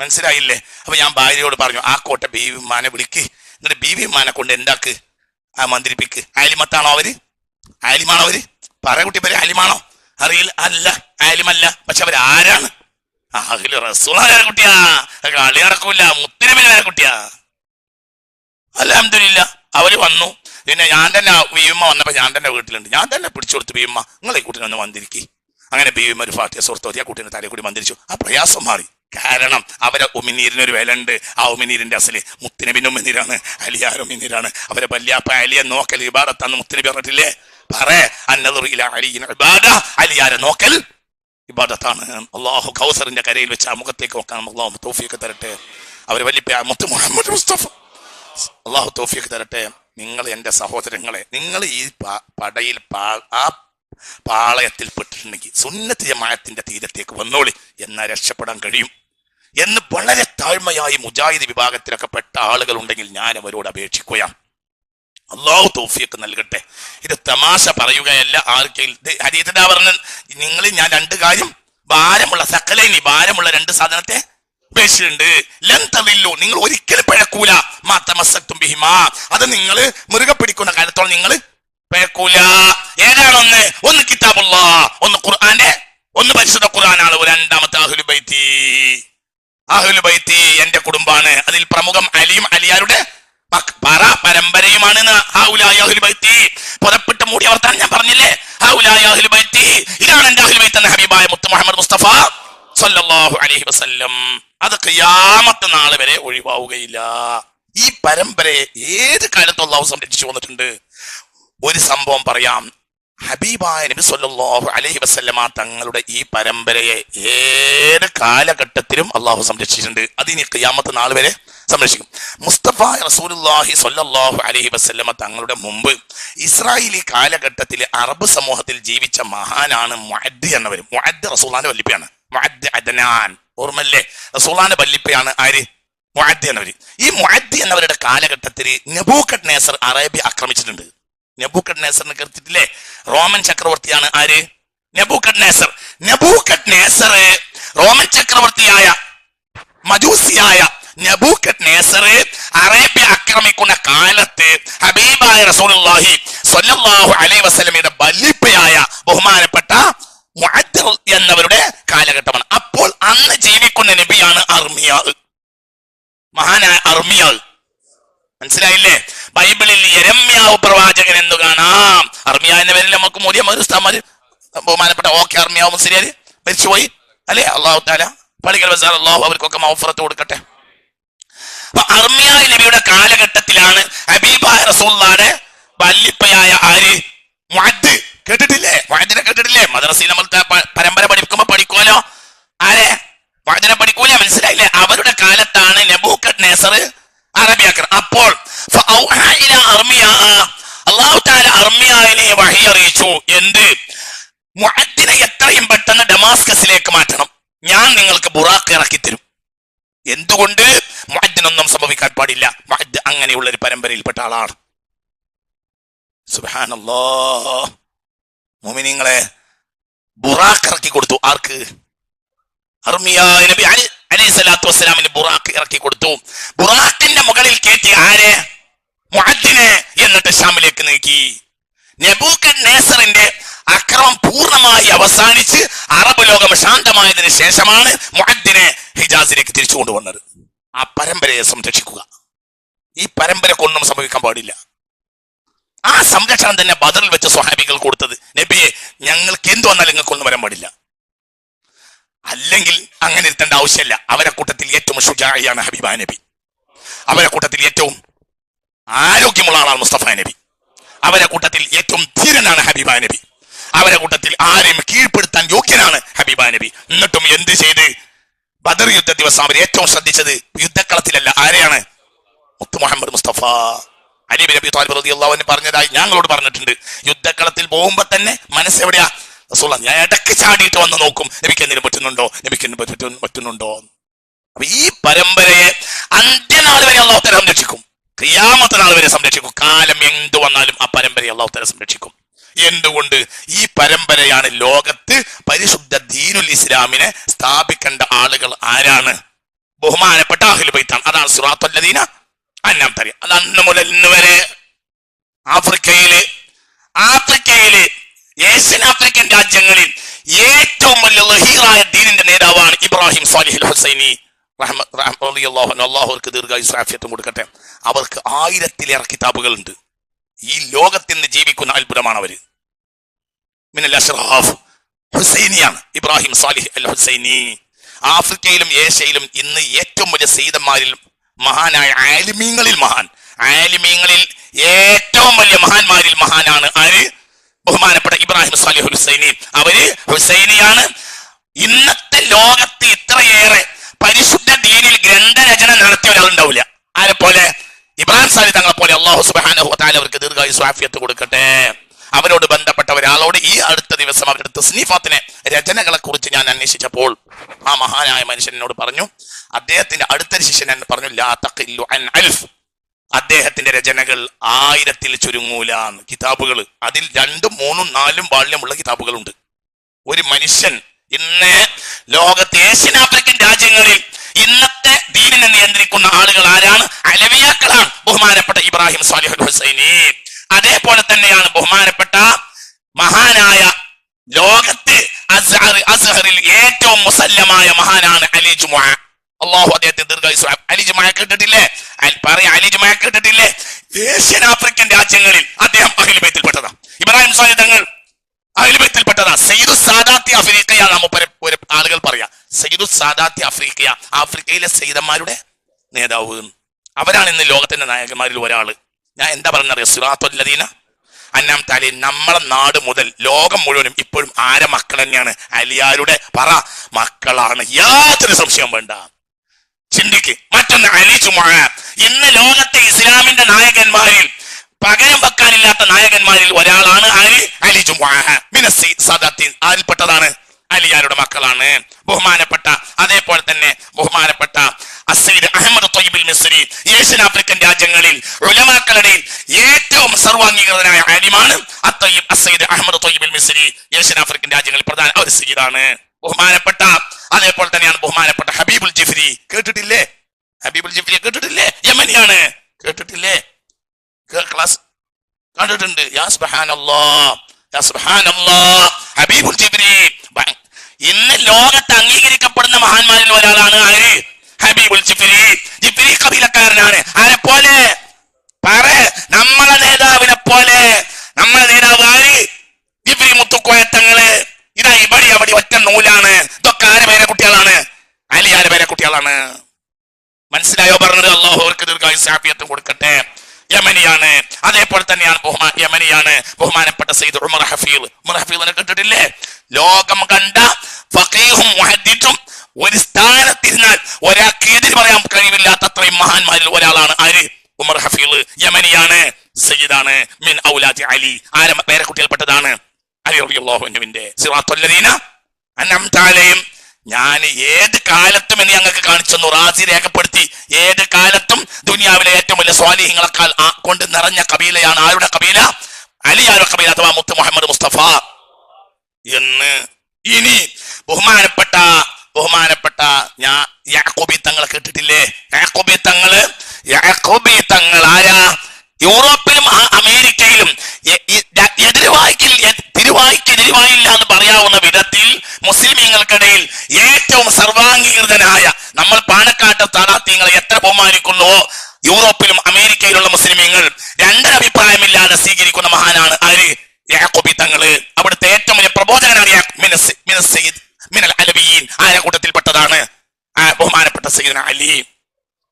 മനസ്സിലായില്ലേ? അപ്പൊ ഞാൻ ഭാര്യയോട് പറഞ്ഞു, ആക്കോട്ട ബീവിമാനെ വിളിക്ക്, എന്നിട്ട് ബീവിമാനെ കൊണ്ട് എന്താക്ക്? മന്ത്രിപ്പിക്ക്. ആലിമത്താണോ അവര്? ആലിമാണോ അവര്? പറ കുട്ടി, പേര് ആലിമാണോ? അറിയില്ല. അല്ല, ആലിമല്ല. പക്ഷെ അവരാരാണ്? റസൂലായ കുട്ടിയാ. കളി നടക്കൂല. മുത്തുനബിയായ കുട്ടിയാ. അൽഹംദുലില്ലാ. അവര് വന്നു. പിന്നെ ഞാൻ തന്നെ ബീവിമ്മ വന്നപ്പോ ഞാൻ തന്നെ വീട്ടിലുണ്ട്, ഞാൻ തന്നെ പിടിച്ചു കൊടുത്തു, ബീവിമ്മ നിങ്ങൾ ഈ കുട്ടീനെ ഒന്ന് വന്നിരിക്കി. അങ്ങനെ ബീവിമ്മ ഒരു ഫാത്തിഹ സൂറത്ത് ഓതി ആ കുട്ടീനെ തലയിൽ കൂടി മന്ത്രിച്ചു. ആ പ്രയാസം മാറി. കാരണം അവരെ ഉമിനീരിനൊരു വില ഉണ്ട്. ആ ഉമിനീരിന്റെ അസല് മുത്തുനബിന്റെ ഉമിനീരാണ്, അലിയാർ ഉമിനീരാണ്. അവരെ വല്യാപ്പ അലിയെ നോക്കൽ ഇബാദത്താന്ന് മുത്തുനബി പറഞ്ഞിട്ടില്ലേ? അലിയാരെ നോക്കൽ ഇബാദത്താണ്. അള്ളാഹു കൗസറിന്റെ കരയിൽ വെച്ച് ആ മുഖത്തേക്ക് നോക്കാൻ അള്ളാഹു തൗഫീഖ് തരട്ടെ. അവര് വലിയ മുത്ത് മുഹമ്മദ് മുസ്തഫ അള്ളാഹു തൗഫീഖ് തരട്ടെ. നിങ്ങൾ എൻ്റെ സഹോദരങ്ങളെ, നിങ്ങൾ ഈ പടയിൽ ആ പാളയത്തിൽ പെട്ടിട്ടുണ്ടെങ്കിൽ സുന്നത്ത് ജമാഅത്തിന്റെ തീരത്തേക്ക് വന്നോളി, എന്നാൽ രക്ഷപ്പെടാൻ കഴിയും എന്ന് വളരെ താഴ്മയായി മുജാഹിദ് വിഭാഗത്തിലൊക്കെ പെട്ട ആളുകൾ ഉണ്ടെങ്കിൽ ഞാൻ അവരോട് അപേക്ഷിക്കുകയാണ്. അള്ളാഹു തൗഫീഖ് നൽകട്ടെ. ഇത് തമാശ പറയുകയല്ല. ഹദീസിന്റെ പറഞ്ഞ നിങ്ങൾ ഞാൻ രണ്ട് കാര്യം ഭാരമുള്ള സകലൈനി ഭാരമുള്ള രണ്ട് സാധനത്തെ ഉപേക്ഷിച്ചിട്ടുണ്ട്. ലന്തവില്ലു, നിങ്ങൾ ഒരിക്കലും പിഴക്കൂല. മാത്തമസ്സക്തും ബിഹിമാ, അത് നിങ്ങൾ മുറുകെ പിടിക്കുന്ന കാലത്തോളം നിങ്ങൾ പിഴക്കൂല. ഏതാണൊന്ന്? ഒന്ന് കിതാബുല്ലാഹ്, ഒന്ന് ഖുർആന്റെ, ഒന്ന് പരിശുദ്ധ ഖുർആനാണ്. രണ്ടാമത്തെ അഹ്ലു ബൈത്തി. അഹ്ലു ബൈത്തി എന്റെ കുടുംബാണ്. അതിൽ പ്രമുഖം അലിയും അലിയാരുടെ പരമ്പരയുമാണ്. പുറപ്പെട്ട് മൂടിയ വർത്താനം ഞാൻ പറഞ്ഞില്ലേ? ഇതാണ് എന്റെ അഹ്ലു ബൈത്ത് എന്ന ഹബീബായ മുത്ത് മുഹമ്മദ് മുസ്തഫ സല്ലല്ലാഹു അലൈഹി വസല്ലം. അത് ഖിയാമത്ത് നാൾ വരെ ഒഴിവാവുകയില്ല. ഈ പരമ്പരയെ ഏത് കാലത്തും അല്ലാഹു സംരക്ഷിച്ചു വന്നിട്ടുണ്ട്. ഒരു സംഭവം പറയാം. ഹബീബായ നബി സല്ലല്ലാഹു അലൈഹി വസല്ലമ തങ്ങളുടെ ഈ പരമ്പരയെ ഏത് കാലഘട്ടത്തിലും അള്ളാഹു സംരക്ഷിച്ചിട്ടുണ്ട്. അതിനി ഖിയാമത്ത് നാൾ വരെ സംരക്ഷിക്കും. മുസ്തഫ റസൂലുള്ളാഹി സ്വല്ലല്ലാഹു അലൈഹി വസല്ലമ തങ്ങളുടെ മുമ്പ് ഇസ്രായേലി കാലഘട്ടത്തിൽ അറബ് സമൂഹത്തിൽ ജീവിച്ച മഹാനാണ് മുഅദ്ദ് എന്നവർ. മുഅദ്ദ് റസൂലുള്ളാഹിന്റെ വല്ലിപ്പയാണ്. മുഅദ്ദ് അദ്നാൻ, ഓർമ്മല്ലേ? റസൂലുള്ളാഹിന്റെ വല്ലിപ്പയാണ് ആര്? മുഅദ്ദ് എന്നവർ. ഈ മുഅദ്ദ് എന്നവരുടെ കാലഘട്ടത്തിൽ നെബൂഖദ്നേസർ അറേബ്യ ആക്രമിച്ചിട്ടുണ്ട്. നെബൂഖദ്നേസറിനെ കേട്ടിട്ടില്ലേ? റോമൻ ചക്രവർത്തിയാണ് ആര്? നെബൂഖദ്നേസർ. നെബൂഖദ്നേസർ റോമൻ ചക്രവർത്തിയായ മജൂസിയായ നെബൂഖദ്നേസർ അറേബ്യ ആക്രമിക്കുന്ന കാലത്ത് ഹബീബായ റസൂലുള്ളാഹി സ്വല്ലല്ലാഹു അലൈഹി വസല്ലമയുടെ വല്ലിപ്പയായ ബഹുമാനപ്പെട്ട മുഅദ്ദ് എന്നവരുടെ കാലഘട്ടമാണ്. അപ്പോൾ അന്ന് ജീവിക്കുന്ന നബിയാണ് അർമിയാ, മഹാനായ അർമിയാ. മനസ്സിലായില്ലേ? ബൈബിളിൽ യെരമ്യാവ് പ്രവാചകൻ എന്ന് കാണാം. അർമിയ എന്ന പേരിൽ നമുക്ക് മൂല്യമാര് ഉസ്താദ്മാര് ബഹുമാനപ്പെട്ട ഓക്കെ അർമിയാവ് മുസ്ലിയാര് മരിച്ചുപോയി അല്ലെ? അള്ളാഹു തആല പള്ളികൾ വസാർ അള്ളാഹു അവർക്കൊക്കെ മഗ്ഫിറത്ത് കൊടുക്കട്ടെ. അപ്പൊ അർമിയ നബിയുടെ കാലഘട്ടത്തിലാണ് ഹബീബായ റസൂലുള്ളാഹിയുടെ വല്ലിപ്പയായ ആര്? മുഅദ്ദ്. കേട്ടിട്ടില്ലേ? മുഅദ്ദിനെ കേട്ടിട്ടില്ലേ? മദ്രസയിൽ നമ്മൾ പരമ്പര പഠിക്കുമ്പോ പഠിക്കുമല്ലോ. ആരെ? മുഅദ്ദിനെ പഠിക്കൂലേ? മനസ്സിലായില്ലേ? അവരുടെ കാലത്താണ് നെബൂഖദ്നേസർ അറബിയാക്കർ. അപ്പോൾ അല്ലാഹു തആല അർമിയായെ വഹി അറിയിച്ചു. എന്ത്? മുഅദ്ദിനെ എത്രയും പെട്ടെന്ന് ഡമാസ്കസിലേക്ക് മാറ്റണം, ഞാൻ നിങ്ങൾക്ക് ബുറാഖ് ഇറക്കി തരും. എന്തുകൊണ്ട്? മുഅദ്ദിനൊന്നും സംഭവിക്കാൻ പാടില്ല. മുഅദ്ദ് അങ്ങനെയുള്ള ഒരു പരമ്പരയിൽപ്പെട്ട ആളാണ്. സുബ്ഹാനല്ലാഹ്. മുഅ്മിനീങ്ങളെ, ബുറാഖ് ഇറക്കി കൊടുത്തു. ആർക്ക്? അർമിയ നബി അലൈഹി സ്വലാത്തു വസ്സലാമിന് ബുറാഖ് ഇറക്കി കൊടുത്തു. ബുറാഖിന്റെ മുകളിൽ കയറ്റി ആരെ? മുഅദ്ദിനെ. എന്നിട്ട് ഷാമിലേക്ക് നീക്കി. നെബൂഖദ്നേസറിന്റെ അക്രമം പൂർണ്ണമായി അവസാനിച്ച് അറബ് ലോകം ശാന്തമായതിനു ശേഷമാണ് മുഅദ്ദിനെ ഹിജാസിലേക്ക് തിരിച്ചു കൊണ്ടുവന്നത്. ആ പരമ്പരയെ സംരക്ഷിക്കുക. ഈ പരമ്പരക്കൊന്നും സംഭവിക്കാൻ പാടില്ല. ആ സംരക്ഷണം തന്നെ ബദറിൽ വെച്ച് സ്വഹാബികൾ കൊടുത്തത്. നബിയെ, ഞങ്ങൾക്ക് എന്ത് വന്നാലും നിങ്ങൾക്കൊന്നും വരാൻ പാടില്ല. അല്ലെങ്കിൽ അങ്ങനെ ഇരുത്തേണ്ട ആവശ്യമില്ല. അവരെ കൂട്ടത്തിൽ ഏറ്റവും ഷുജാഇയാണ് ഹബീബായ നബി. അവരെ കൂട്ടത്തിൽ ഏറ്റവും ആരോഗ്യമുള്ള ആളാണ് മുസ്തഫ നബി. അവരെ കൂട്ടത്തിൽ ഏറ്റവും ധീരനാണ് ഹബീബായ നബി. അവരെ കൂട്ടത്തിൽ ആരെയും കീഴ്പ്പെടുത്താൻ യോഗ്യനാണ് ഹബീബായ നബി. എന്നിട്ടും എന്ത് ചെയ്ത്? ബദർ യുദ്ധ ദിവസം അവർ ഏറ്റവും ശ്രദ്ധിച്ചത് യുദ്ധക്കളത്തിലല്ല, ആരെയാണ്? മുത്ത് Muhammad Mustafa. Ali bin Abi Talib റളിയല്ലാഹു അൻഹു പറഞ്ഞതായി ഞങ്ങളോട് പറഞ്ഞിട്ടുണ്ട്. യുദ്ധക്കളത്തിൽ പോകുമ്പോ തന്നെ മനസ്സെവിടെയാ? റസൂലുള്ളാഹി. ഞാൻ ഇടയ്ക്ക് ചാടിയിട്ട് വന്ന് നോക്കും, നബിക്ക് എന്തിനും പറ്റുന്നുണ്ടോ, നബിക്ക് പറ്റുന്നുണ്ടോ. അപ്പൊ ഈ പരമ്പരയെ അന്ത്യനാൾ വരെ അല്ലാഹു തആല സംരക്ഷിക്കും. ഖിയാമത്ത് നാൾ വരെ സംരക്ഷിക്കും. കാലം എന്തു വന്നാലും ആ പരമ്പരയെ അല്ലാഹു തആല സംരക്ഷിക്കും. എന്തുകൊണ്ട്? ഈ പരമ്പരയാണ് ലോകത്ത് പരിശുദ്ധ ദീനുൽ ഇസ്ലാമിനെ സ്ഥാപിക്കേണ്ട ആളുകൾ ആരാണ്? ബഹുമാനപ്പെട്ട അഹ്ലുൽ ബൈത്താണ്. അതാണ് സിറാത്തുൽ ലദീന അൻഅംത അലൈഹിം. അത് അന്ന് മുതൽ ഇന്ന് വരെ ആഫ്രിക്കയില് ഏഷ്യൻ ആഫ്രിക്കൻ രാജ്യങ്ങളിൽ ഏറ്റവും വലിയ ലഹീറായ ദീനിന്റെ നേതാവാണ് ഇബ്രാഹിം സാലിഹ് അൽ ഹുസൈനി അള്ളാഹു അവർക്ക് ദീർഘായുസ്സാഫിയത്തും കൊടുക്കട്ടെ. അവർക്ക് 1000-ലേറെ കിതാബുകളുണ്ട്. ഈ ലോകത്തിൽ നിന്ന് ജീവിക്കുന്ന അത്ഭുതമാണ് അവര്. മിനൽ അഷ്റാഫ് ഹുസൈനിയാണ്, ഇബ്രാഹിം സാലിഹ് അൽ ഹുസൈനി. ആഫ്രിക്കയിലും ഏഷ്യയിലും ഇന്ന് ഏറ്റവും വലിയ സയ്യിദന്മാരിൽ മഹാനായ ആലിമീങ്ങളിൽ ഏറ്റവും വലിയ മഹാന്മാരിൽ മഹാനാണ് ആര്? ബഹുമാനപ്പെട്ട ഇബ്രാഹിം സാലിഹ് ഹുസൈനി. അവര് ഹുസൈനിയാണ്. ഇന്നത്തെ ലോകത്ത് ഇത്രയേറെ പരിശുദ്ധ ദീനിൽ ഗ്രന്ഥരചന നടത്തിയ ഒരാളുണ്ടാവില്ല. ആരെ പോലെ? ഇബ്രാഹിം സാലിഹ് തങ്ങളെ പോലെ. അല്ലാഹു സുബ്ഹാനഹു വ തആല അവർക്ക് ദീർഘായുസ്സാഫിയത്ത് കൊടുക്കട്ടെ. അവരോട് ബന്ധപ്പെട്ട ഒരാളോട് ഈ അടുത്ത ദിവസം അവരുടെ തസ്നീഫാത്തിനെ, രചനകളെ കുറിച്ച് ഞാൻ അന്വേഷിച്ചപ്പോൾ ആ മഹാനായ മനുഷ്യൻ എന്നോട് പറഞ്ഞു, അദ്ദേഹത്തിന്റെ അടുത്തൊരു ശിഷ്യൻ എന്നെ പറഞ്ഞു, ലാ തഖില്ലു അൻ അൽഫ്, അദ്ദേഹത്തിന്റെ രചനകൾ 1000-ൽ ചുരുങ്ങൂല കിതാബുകൾ. അതിൽ 2, 3, 4 വാള്യമുള്ള കിതാബുകളുണ്ട്. ഒരു മനുഷ്യൻ ഇന്ന് ലോകത്തെ ഏഷ്യൻ ആഫ്രിക്കൻ രാജ്യങ്ങളിൽ ഇന്നത്തെ ദീനിനെ നിയന്ത്രിക്കുന്ന ആളുകൾ ആരാണ്? അലവിയാക്കളാണ്. ബഹുമാനപ്പെട്ട ഇബ്രാഹിം സാലിഹ് അൽ ഹുസൈനി. അതേപോലെ തന്നെയാണ് ബഹുമാനപ്പെട്ട മഹാനായ ലോകത്ത് അസ്ഹറിൽ ഏറ്റവും മുസല്ലമായ മഹാനാണ് അലി ജുമുഅ. അള്ളാഹു അദ്ദേഹത്തെ ദീർഘായുസ്സ്. അലി ജുമുഅ കേട്ടിട്ടില്ലേ? അലി ജുമുഅ കേട്ടിട്ടില്ലേ? ഏഷ്യൻ ആഫ്രിക്കൻ രാജ്യങ്ങളിൽ അദ്ദേഹം അഹ്ലുൽ ബൈത്തിൽപ്പെട്ടതാ. ഇബ്രാഹിം സാലിഹ് തങ്ങൾ അഹ്ലുൽ ബൈത്തിൽപ്പെട്ടതാ. സയ്യിദു സാദാത്തി അഫ്രീഖയാണ് ഒരു ആളുകൾ പറയാ. സയ്യിദു സാദാത്തി അഫ്രീഖ, ആഫ്രിക്കയിലെ സയ്യിദന്മാരുടെ നേതാവ്. അവരാണ് ഇന്ന് ലോകത്തിന്റെ നായകന്മാരിൽ ഒരാള്. ഞാൻ എന്താ പറഞ്ഞറിയാം? സിറാത്തുല്ലദീന അൻഅംത അലൈഹിം. നമ്മളെ നാട് മുതൽ ലോകം മുഴുവനും ഇപ്പോഴും ആരെ മക്കൾ തന്നെയാണ്? അലിയാരുടെ മക്കളാണ്. യാതൊരു സംശയം വേണ്ട. ചിന്തിക്ക്. മറ്റൊന്ന് അലി ജുമുഅ. ഇന്ന് ലോകത്തെ ഇസ്ലാമിന്റെ നായകന്മാരിൽ പകരം വെക്കാനില്ലാത്ത നായകന്മാരിൽ ഒരാളാണ് അലി ജുമുഅ. മിനസ്സി സദാത്തി, അതിൽപ്പെട്ടതാണ്. അലിയാരുടെ മക്കളാണ്. ബഹുമാനപ്പെട്ട അതേപോലെ തന്നെ ബഹുമാനപ്പെട്ട Assayyid Ahmad Tayyib Misri. Asian African രാജ്യങ്ങളിൽ ഉലമാക്കളുടെ ഏറ്റവും സർവാംഗീകൃതനായ ആലിമാണ് Assayyid Ahmad Tayyib Misri. Asian African രാജ്യങ്ങളിൽ പ്രധാന ഒരു സയ്യിദാണ്. ബഹുമാനപ്പെട്ട അതേപോലെ തന്നെയാണ് ബഹുമാനപ്പെട്ട ഹബീബുൽ ജിഫ്രി. കേട്ടിട്ടില്ലേ? ഹബീബുൽ ജിഫ്രി കേട്ടിട്ടില്ലേ? യമനിയാണ്. കേട്ടിട്ടില്ലേ? ക്ലാസ് കണ്ടിട്ടുണ്ട്. യാ സുബ്ഹാനല്ലാഹ്, യാ സുബ്ഹാനല്ലാഹ്. ഹബീബുൽ ജിഫ്രി ഇന്ന് ലോകത്ത് അംഗീകരിക്കപ്പെടുന്ന മഹാന്മാരിൽ ഒരാളാണ് ആര്? ഹബീബുൽ ജിഫ്രി. ജിഫ്രി കബീലക്കാരനാണ്. ആരെ പോലെ? നമ്മളെ നേതാവിനെ പോലെ. നമ്മളെ നേതാവ് ആര്? ജിഫ്രി മുത്തുക്കോയത്തങ്ങള്. ഇതാ ഇവിടെ അവിടെ ഒറ്റ നൂലാണ്. ഇതൊക്കെ ആരെ പേരെ കുട്ടികളാണ്? അലിയാരെ പേരെ കുട്ടികളാണ്. മനസ്സിലായോ പറഞ്ഞത്? അല്ലാഹു അവർക്ക് ദീർഘായുസ്സാഫിയത്തും കൊടുക്കട്ടെ. യമനിയാണ്. അതേപോലെ തന്നെയാണ് യമനിയാണ് ബഹുമാനപ്പെട്ട സയ്യിദ് ഉമർ ഹഫീൽ. ഉമർ ഹഫീലിനെ കേട്ടിട്ടില്ലേ? ലോകം കണ്ട ഫഖീഹും മുഹദ്ദിസും. ഒരു സ്ഥാനത്തിരുന്നാൽ ഒരാൾക്ക് എതിര് പറയാൻ കഴിവില്ലാത്ത അത്രയും മഹാന്മാരിൽ ഒരാളാണ് ആര്? ഉമർ ഹഫീൽ. യമനിയാണ്. സയ്യിദാണ്. മിൻ ഔലാദി അലി. ആരെ പേരക്കുട്ടികൾപ്പെട്ടതാണ്? അലി റളിയല്ലാഹു അൻഹുവിന്റെ സിറാത്തുല്ലദീന അൻഅംത അലൈഹിം. ഞാൻ ഏത് കാലത്തും എന്ന് ഞങ്ങൾക്ക് കാണിച്ചു റാസി രേഖപ്പെടുത്തി. ഏത് കാലത്തും ദുനിയാവിലെ ഏറ്റവും വലിയ സ്വാലിഹീങ്ങളെക്കാൾ കൊണ്ട് നിറഞ്ഞ കബീലയാണ് ആരുടെ കബീല? അലിയാരുടെ കബീല അഥവാ മുത്ത് മുഹമ്മദ് മുസ്തഫ എന്ന്. ഇനി ബഹുമാനപ്പെട്ട യാക്കൂബി തങ്ങളെ കേട്ടിട്ടില്ലേ? യാക്കൂബി തങ്ങൾ ആരാ? യൂറോപ്പിലും അമേരിക്കയിലും തിരുവായിക്കെതിരുവായില്ല എന്ന് പറയാവുന്ന വിധത്തിൽ മുസ്ലിമീങ്ങൾക്കിടയിൽ ഏറ്റവും സർവാംഗീകൃതനായ, നമ്മൾ പാണക്കാട്ട് താടാത്യങ്ങളെ എത്ര ബഹുമാനിക്കുന്നുവോ യൂറോപ്പിലും അമേരിക്കയിലുള്ള മുസ്ലിമീങ്ങൾ രണ്ടരഭിപ്രായമില്ലാതെ സ്വീകരിക്കുന്ന മഹാനാണ് ആര്? യാക്കൂബി തങ്ങള്. അവിടുത്തെ ഏറ്റവും വലിയ പ്രബോധകനാണ് മിനൽ അലവിയീൻ. ആരെ കൂട്ടത്തിൽപ്പെട്ടതാണ്? ബഹുമാനപ്പെട്ട സയ്യിദുനാ അലി.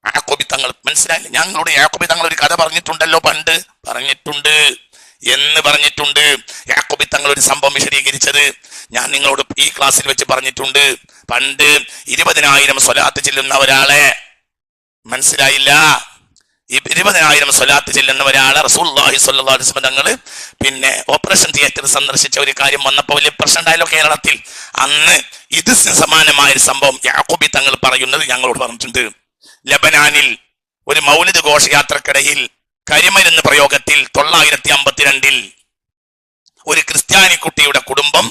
യാക്കൂബി തങ്ങൾ. മനസ്സിലായില്ലേ? ഞങ്ങളോട് യാക്കൂബി തങ്ങൾ ഒരു കഥ പറഞ്ഞിട്ടുണ്ടല്ലോ, പണ്ട് പറഞ്ഞിട്ടുണ്ട്. യാക്കൂബി തങ്ങൾ ഒരു സംഭവം വിശദീകരിച്ചത് ഞാൻ നിങ്ങളോട് ഈ ക്ലാസ്സിൽ വെച്ച് പറഞ്ഞിട്ടുണ്ട്. പണ്ട് 20,000 സ്വലാത്ത് ചെല്ലുന്ന ഒരാളെ, മനസ്സിലായില്ല? 20,000 സ്വലാത്ത് ചെല്ലുന്ന ഒരാളെ റസൂലുള്ളാഹി സ്വല്ലല്ലാഹു അലൈഹി വസല്ലം തങ്ങൾ പിന്നെ ഓപ്പറേഷൻ തിയേറ്റർ സന്ദർശിച്ച ഒരു കാര്യം വന്നപ്പോൾ വലിയ പ്രശ്നം ഉണ്ടായല്ലോ കേരളത്തിൽ. അന്ന് ഇത് സമാനമായ ഒരു സംഭവം യാക്കൂബി തങ്ങൾ പറയുന്നത് ഞങ്ങളോട് പറഞ്ഞിട്ടുണ്ട്. ലബനാനിൽ ഒരു മൗലിദ് ഘോഷയാത്രക്കിടയിൽ കരിമരുന്ന് പ്രയോഗത്തിൽ 952 ഒരു ക്രിസ്ത്യാനി കുട്ടിയുടെ കുടുംബം,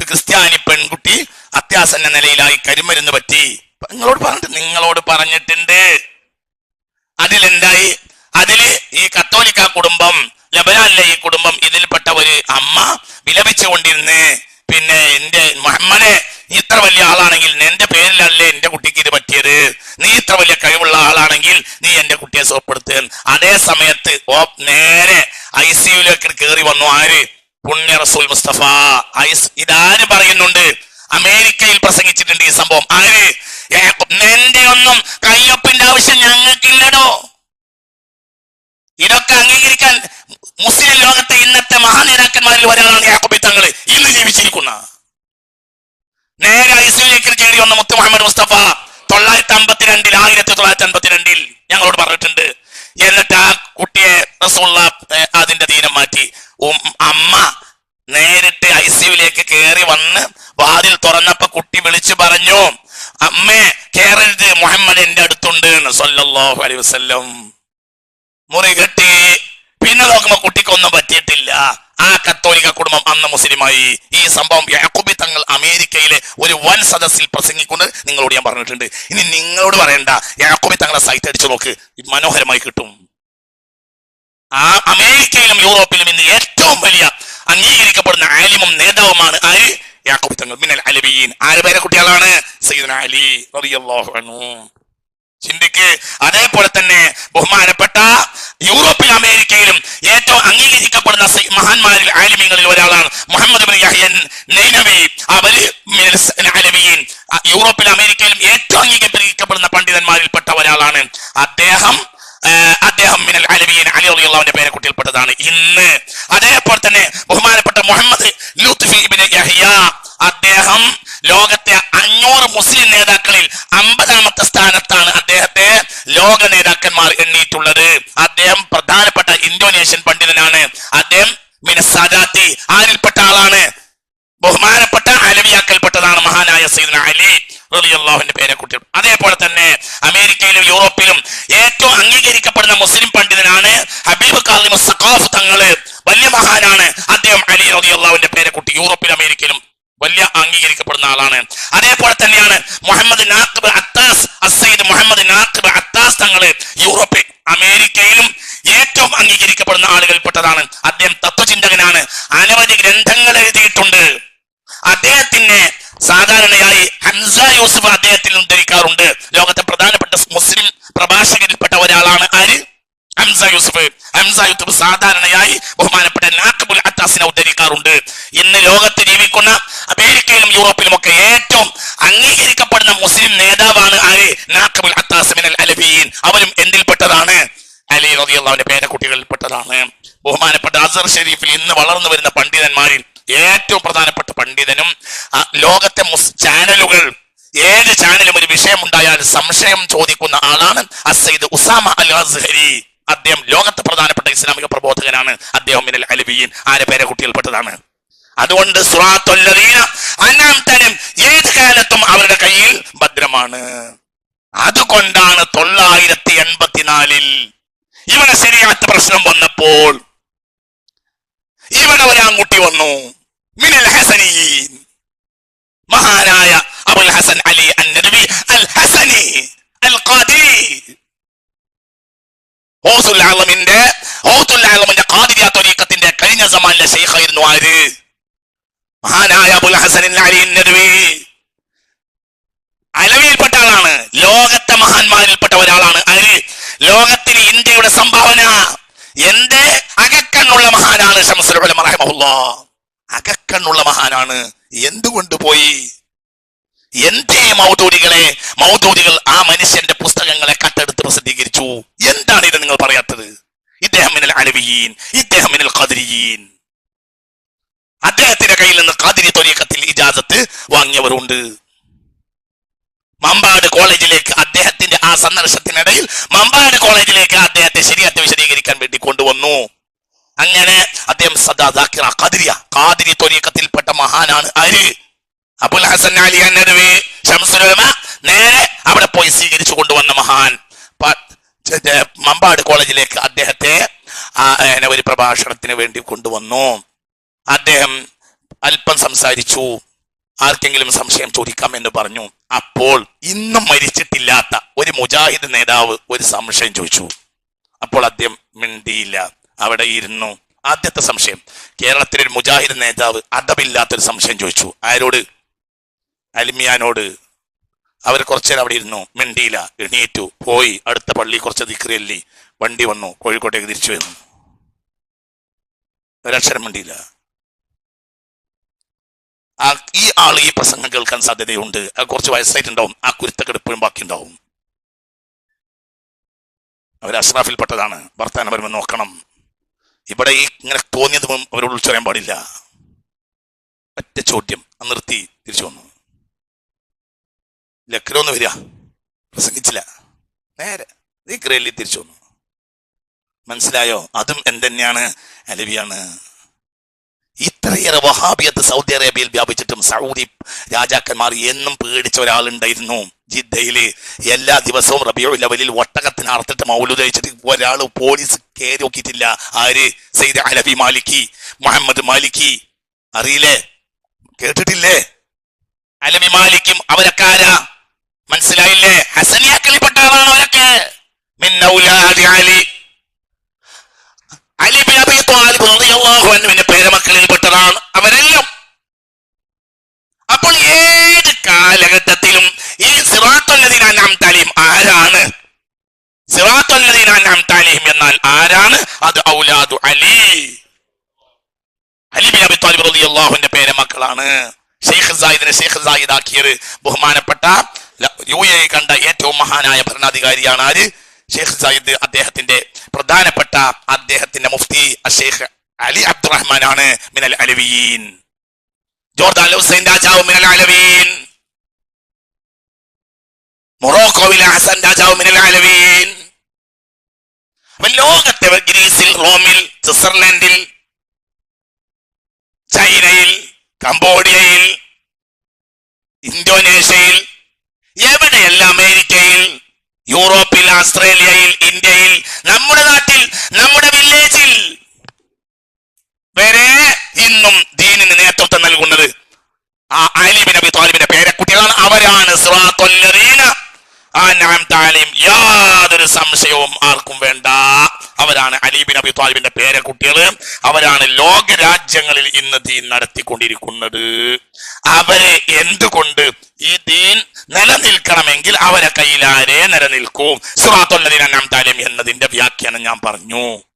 ക്രിസ്ത്യാനി പെൺകുട്ടി അത്യാസന്ന നിലയിലായി കരിമരുന്ന് പറ്റി. നിങ്ങളോട് പറഞ്ഞിട്ടുണ്ട്. അതിലെന്തായി? അതില് ഈ കത്തോലിക്ക കുടുംബം, ലബനാനിലെ ഈ കുടുംബം, ഇതിൽപ്പെട്ട ഒരു അമ്മ വിലപിച്ചുകൊണ്ടിരുന്ന്, പിന്നെ എന്റെ മുഹമ്മദെ, ഇത്ര വലിയ ആളാണെങ്കിൽ എന്റെ പേരിലല്ലേ എന്റെ കുട്ടിക്ക് ഇത് പറ്റിയത്? പറ്റിയത്? നീ ഇത്ര വലിയ കഴിവുള്ള ആളാണെങ്കിൽ നീ എന്റെ കുട്ടിയെ സുഖപ്പെടുത്തുക. അതേ സമയത്ത് നേരെ ICUലേക്ക് കയറി വന്നു. ആര്? പുണ്യ റസൂൽ മുസ്തഫ. ഇതാര് പറയുന്നുണ്ട്? അമേരിക്കയിൽ പ്രസംഗിച്ചിട്ടുണ്ട് ഈ സംഭവം. ആര്? നിന്റെ ഒന്നും കയ്യൊപ്പിന്റെ ആവശ്യം ഞങ്ങൾക്കില്ലടോ. ഇതൊക്കെ അംഗീകരിക്കാൻ മുസ്ലിം ലോകത്തെ ഇന്നത്തെ മഹാനേതാക്കന്മാരിൽ ഒരാളാണ് യാക്കൂബി തങ്ങൾ, ഇന്ന് ജീവിച്ചിരിക്കുന്ന. നേരെ ICUലേക്ക് കയറി വന്ന മുത്ത് മുഹമ്മദ് മുസ്തഫ 1952 ഞങ്ങളോട് പറഞ്ഞിട്ടുണ്ട്. എന്നിട്ട് ആ കുട്ടിയെ റസൂലുള്ള അതിന്റെ ദീനം മാറ്റി. അമ്മ നേരിട്ട് ICUലേക്ക് കയറി വന്ന് വാതിൽ തുറന്നപ്പോ കുട്ടി വിളിച്ചു പറഞ്ഞു, അമ്മേ കേറരുത്, മുഹമ്മദ് എന്റെ അടുത്തുണ്ട് സല്ലല്ലാഹു അലൈഹി വസല്ലം. മുറി കെട്ടി. പിന്നെ നോക്കുമ്പോ കുട്ടിക്കൊന്നും പറ്റിയിട്ടില്ല. ആ കത്തോലിക്ക കുടുംബം അന്ന് മുസ്ലിമായി. ഈ സംഭവം യാക്കൂബി തങ്ങൾ അമേരിക്കയിലെ ഒരു വൻ സദസ്സിൽ പ്രസംഗിക്കുന്നത് നിങ്ങളോട് ഞാൻ പറഞ്ഞിട്ടുണ്ട്. ഇനി നിങ്ങളോട് പറയണ്ട, യാക്കൂബി തങ്ങളെ സൈറ്റ് അടിച്ചു നോക്ക്, മനോഹരമായി കിട്ടും. ആ അമേരിക്കയിലും യൂറോപ്പിലും ഇന്ന് ഏറ്റവും വലിയ അംഗീകരിക്കപ്പെടുന്ന ആലിമും നേതാവുമാണ് ആര്? യാക്കൂബി തങ്ങൾ മിനൽ അലവിയീൻ. ആര് പേരെ കുട്ടികളാണ്? സയ്യിദുന അലി റളിയല്ലാഹു അൻഹു. ചിന്തിക്ക്. അതേപോലെ തന്നെ ബഹുമാനപ്പെട്ട യൂറോപ്പിലും അമേരിക്കയിലും ഏറ്റവും അംഗീകരിക്കപ്പെടുന്ന മഹാന്മാരിൽ ആലിമീങ്ങളിൽ ഒരാളാണ് മുഹമ്മദ് ഇബ്നു യഹ്യ നൈനവി. അവര് അലവിയീൻ. യൂറോപ്പിലും അമേരിക്കയിലും ഏറ്റവും അംഗീകരിക്കപ്പെടുന്ന പണ്ഡിതന്മാരിൽപ്പെട്ട ഒരാളാണ് അദ്ദേഹം. മിനൽ അലവിയീൻ, അലി റളിയല്ലാഹുവിന്റെ പേരക്കുട്ടിയിൽപ്പെട്ടതാണ് ഇന്ന്. അതേപോലെ തന്നെ ബഹുമാനപ്പെട്ട മുഹമ്മദ് ലുത്ഫി ഇബ്നു യഹ്യ, അദ്ദേഹം ലോകത്തെ 500 മുസ്ലിം നേതാക്കളിൽ 50ാമത്തെ സ്ഥാനത്താണ് അദ്ദേഹത്തെ ലോക നേതാക്കന്മാർ എണ്ണിയിട്ടുള്ളത്. അദ്ദേഹം പ്രധാനപ്പെട്ട ഇന്തോനേഷ്യൻ പണ്ഡിതനാണ്. അദ്ദേഹം മിനസാദാത്തി ആരിൽപ്പെട്ട ആളാണ്? ബഹുമാനപ്പെട്ട അലവിയാക്കൽപ്പെട്ടതാണ് മഹാനായ സയ്യിദുന അലി റളിയല്ലാഹുവിന്റെ പേരക്കുട്ടി. അതേപോലെ തന്നെ അമേരിക്കയിലും യൂറോപ്പിലും ഏറ്റവും അംഗീകരിക്കപ്പെടുന്ന മുസ്ലിം പണ്ഡിതനാണ് ഹബീബ് കാളിം സഖാഫ് തങ്ങള്. വലിയ മഹാനാണ് അദ്ദേഹം. അലി റളിയല്ലാഹുവിന്റെ പേരക്കുട്ടി. യൂറോപ്പിലും അമേരിക്കയിലും വലിയ അംഗീകരിക്കപ്പെടുന്ന ആളാണ്. അതേപോലെ തന്നെയാണ് മുഹമ്മദ് നാഖിബ് അത്താസ്, അസയ്യിദ് മുഹമ്മദ് നാഖിബ് അത്താസ് തങ്ങള്. യൂറോപ്പിൽ അമേരിക്കയിലും ഏറ്റവും അംഗീകരിക്കപ്പെടുന്ന ആളുകൾപ്പെട്ടതാണ്. അദ്ദേഹം തത്വചിന്തകനാണ്. അനവധി ഗ്രന്ഥങ്ങൾ എഴുതിയിട്ടുണ്ട്. അദ്ദേഹത്തിന് സാധാരണയായി ഹംസ യൂസുഫ് അദ്ദേഹത്തിൽ ഉദ്ധരിക്കാറുണ്ട്. ലോകത്തെ പ്രധാനപ്പെട്ട മുസ്ലിം പ്രഭാഷകരിൽപ്പെട്ട ഒരാളാണ് ആര്? ഹംസ യൂസുഫ്. ഹംസ യൂസുഫ് സാധാരണയായി ബഹുമാനപ്പെട്ട നാഖിബുൽ അത്താസിനെ ഉദ്ധരിക്കാറുണ്ട്. ഇന്ന് ലോകത്ത് ജീവിക്കുന്ന അമേരിക്കയിലും യൂറോപ്പിലും ഒക്കെ ഏറ്റവും അംഗീകരിക്കപ്പെടുന്ന മുസ്ലിം നേതാവാണ് ആര്? നാഖിബുൽ അത്താസ് മിനൽ അലവിയീൻ. അവരും എന്തിൽപ്പെട്ടതാണ്? അലി റളിയല്ലാഹുവിന്റെ പേരക്കുട്ടികളിൽപ്പെട്ടതാണ്. ബഹുമാനപ്പെട്ട അസർ ഷരീഫിൽ ഇന്ന് വളർന്നു വരുന്ന പണ്ഡിതന്മാരിൽ ഏറ്റവും പ്രധാനപ്പെട്ട പണ്ഡിതനും ലോകത്തെ ചാനലുകൾ, ഏത് ചാനലും ഒരു വിഷയം ഉണ്ടായാൽ സംശയം ചോദിക്കുന്ന ആളാണ് അസയ്യിദ് ഉസാമ അൽ അസ്ഹരി. അദ്ദേഹം ലോകത്തെ പ്രധാനപ്പെട്ട ഇസ്ലാമിക പ്രബോധകനാണ്. അദ്ദേഹം മിനൽ അലവിയീൻ. ആരെ പേരക്കുട്ടിയിൽപ്പെട്ടതാണ്. അതുകൊണ്ട് സിറാത്തുല്ലദീന അൻഅംതനും ഏത് കാലത്തും അവരുടെ കയ്യിൽ ഭദ്രമാണ്. അതുകൊണ്ടാണ് 984 ഇവിടെ ശരീഅത്ത് പ്രശ്നം വന്നപ്പോൾ ഇവിടെ ഒരു ആൺകുട്ടി വന്നു. മിനൽ ഹസനിയീൻ, മഹാനായ അബുൽ ഹസൻ അലി അൻ-നദവി അൽ ഹസനി അൽ ഖാദിരി. ഔസുൽ ആലമിന്റെ ഖാദിരിയ ത്വരീഖത്തിന്റെ കഴിഞ്ഞ സമാനിലെ ശൈഖായിരുന്നു ആര്? മഹാനായ അബുൽ ഹസൻ അലി അൻ-നദവി. അലവിയിൽപ്പെട്ട ആളാണ്. ലോകത്തെ മഹാന്മാരിൽപ്പെട്ട ഒരാളാണ് ആര്? ലോകത്തിന് ഇന്ത്യയുടെ സംഭാവന. എന്റെ അകക്കണ്ണുള്ള മഹാനാണ് ശംസുൽ ഉലമ റഹിമഹുല്ലാഹ്. അകക്കണ്ണുള്ള മഹാനാണ്. എന്തുകൊണ്ട് പോയി? എന്തേ മൗദൂദികൾ ആ മനുഷ്യന്റെ പുസ്തകങ്ങളെ കട്ടെടുത്ത് പ്രസിദ്ധീകരിച്ചു? എന്താണ് ഇത് നിങ്ങൾ പറയാത്തത്? ഇദ്ദേഹം മിനൽ അലവിയീൻ, ഇദ്ദേഹം മിനൽ ഖാദിരിയീൻ. അദ്ദേഹത്തിന്റെ കയ്യിൽ നിന്ന് ഖാദിരി ത്വരീഖത്തിൽ ഇജാസത്ത് വാങ്ങിയവരുണ്ട്. മമ്പാട് കോളേജിലേക്ക് അദ്ദേഹത്തിന്റെ ആ സന്ദർശനത്തിനിടയിൽ മമ്പാട് കോളേജിലേക്ക് അദ്ദേഹത്തെ ശരീഅത്ത് വിശദീകരിക്കാൻ വേണ്ടി കൊണ്ടുവന്നു. അങ്ങനെ അദ്ദേഹം സദാ ദാക്കിറ ഖാദിരി ത്വരീഖത്തിൽപ്പെട്ട മഹാനാണ് ആര്? അബുൽ ഹസൻ അലി അൻ-നദവി ശംസുൽ ഉലമ. നേരെ അവിടെ പോയി സ്വീകരിച്ചു കൊണ്ടുവന്ന മഹാൻ മമ്പാട് കോളേജിലേക്ക് അദ്ദേഹത്തെ ഒരു പ്രഭാഷണത്തിന് വേണ്ടി കൊണ്ടുവന്നു. അദ്ദേഹം അല്പം സംസാരിച്ചു. ആർക്കെങ്കിലും സംശയം ചോദിക്കാം എന്ന് പറഞ്ഞു. അപ്പോൾ ഇന്നും മരിച്ചിട്ടില്ലാത്ത ഒരു മുജാഹിദ് നേതാവ് ഒരു സംശയം ചോദിച്ചു. അപ്പോൾ അദ്ദേഹം മിണ്ടിയില്ല, അവിടെ ഇരുന്നു. ആദ്യത്തെ സംശയം, കേരളത്തിലെ ഒരു മുജാഹിദ് നേതാവ് അദബില്ലാത്തൊരു സംശയം ചോദിച്ചു. ആരോട്? അലിമിയാനോട്. അവർ കുറച്ചേരം അവിടെ ഇരുന്നു, മിണ്ടിയില്ല, എണീറ്റു പോയി. അടുത്ത പള്ളി കുറച്ച് ദിക്റിയല്ലി, വണ്ടി വന്നു, കോഴിക്കോട്ടേക്ക് തിരിച്ചു വന്നു. ഒരക്ഷരം മിണ്ടിയില്ല. ഈ ആൾ ഈ പ്രസംഗം കേൾക്കാൻ സാധ്യതയുണ്ട്. കുറച്ച് വയസ്സായിട്ടുണ്ടാവും, ആ കുരുത്തക്കെടുപ്പും ബാക്കി ഉണ്ടാവും. അവർ അഷ്റാഫിൽപ്പെട്ടതാണ്. വർത്താനം വരുമ്പോൾ നോക്കണം. ഇവിടെ ഈ ഇങ്ങനെ തോന്നിയതും അവരോട് വിളിച്ചറിയാൻ പാടില്ല. ഒറ്റ ചോദ്യം നിർത്തി തിരിച്ചു വന്നു. ലക്നോന്ന് വരിക, പ്രസംഗിച്ചില്ല, നേരെ ദിക്റല്ലി തിരിച്ചു വന്നു. മനസ്സിലായോ? അതും എന്തെന്നെയാണ്? അലവിയാണ്. ഇത്രയേറെ വഹാബിയത്ത് സൗദി അറേബ്യയിൽ വ്യാപിച്ചിട്ടും സൗദി രാജാക്കന്മാർ എന്നും പേടിച്ച ഒരാളുണ്ടായിരുന്നു ജിദ്ദയില്. എല്ലാ ദിവസവും റബീഉൽ അവ്വലിൽ ഒട്ടകത്തിന് അറുത്തിട്ട് മൗലൂദ് കഴിച്ചിട്ട് ഒരാൾ പോലീസ് കയറി നോക്കിയിട്ടില്ല. ആര്? സയ്യിദ് അലവി മാലിക്കി, മുഹമ്മദ് മാലിക്കി. അറിയില്ലേ? കേട്ടിട്ടില്ലേ? അലവി മാലിക്കും അവരൊക്കെ ആരാ? മനസ്സിലായില്ലേ? ഹസനിയാക്കളിൽപ്പെട്ട ആളാണ് അവരൊക്കെ. മിൻ ഔലാദി Ali, Ali bin Abi Talib റളിയല്ലാഹു അൻഹുവിന്റെ പേരമക്കളിൽപ്പെട്ടതാണ് അവരെല്ലാം. അപ്പോൾ ഏത് കാലഘട്ടത്തിലും ഈ സിറാത്തുൽ ലദീന അൻഅംത അലൈഹിം ആരാണ്? സിറാത്തുൽ ലദീന അൻഅംത അലൈഹിം എന്നാൽ ആരാണ്? അത് ഔലാദു Ali, Ali bin Abi Talib റളിയല്ലാഹുവിന്റെ പേരമക്കളാണ്. ഷെയ്ഖ് സായിദിനെ ഷെയ്ഖ് സായിദ് ആക്കിയത് ബഹുമാനപ്പെട്ട UAE കണ്ട ഏറ്റവും മഹാനായ ഭരണാധികാരിയാണ്. ആര്? Sheikh Zayed. അദ്ദേഹത്തിന്റെ പ്രധാനപ്പെട്ട അദ്ദേഹത്തിന്റെ മുഫ്തി ഷെയ്ഖ് അലി അബ്ദുറഹ്മാൻ ആണ്. മിനൽ അലവിയീൻ. ജോർദാൻ ഹുസൈൻ രാജാവ് മിനൽ അലവിയീൻ. മൊറോക്കോവിലെ ഹസൻ രാജാവ് മിനൽ അലവിയീൻ. ലോകത്തെ ഗ്രീസിൽ, റോമിൽ, സ്വിറ്റ്സർലൻഡിൽ, ചൈനയിൽ, കംബോഡിയയിൽ, ഇന്തോനേഷ്യയിൽ, എവിടെയല്ല, അമേരിക്കയിൽ, യൂറോപ്പിൽ, ഓസ്ട്രേലിയയിൽ, ഇന്ത്യയിൽ, നമ്മുടെ നാട്ടിൽ, നമ്മുടെ വില്ലേജിൽ വരെ ഇന്നും ദീനിന് നേതൃത്വം നൽകുന്നത് ആ അലി ബിൻ അബീ ത്വാലിബിന്റെ പേരക്കുട്ടികളാണ്. അവരാണ് സിറാത്തുൽ ലദീന അൻഅംത അലൈഹിം. യാതൊരു സംശയവും ആർക്കും വേണ്ട. അവരാണ് അലി ബിൻ അബീ ത്വാലിബിന്റെ പേരക്കുട്ടികൾ. അവരാണ് ലോക രാജ്യങ്ങളിൽ ഇന്ന് ദീൻ നടത്തിക്കൊണ്ടിരിക്കുന്നത്. അവരെ എന്തുകൊണ്ട് ഈ ദീൻ നിലനിൽക്കണമെങ്കിൽ അവരെ കയ്യിലാരേ നിലനിൽക്കൂ. സിറാത്തുൽ ലദീന അൻഅംത അലൈഹിം എന്നതിന്റെ വ്യാഖ്യാനം ഞാൻ പറഞ്ഞു.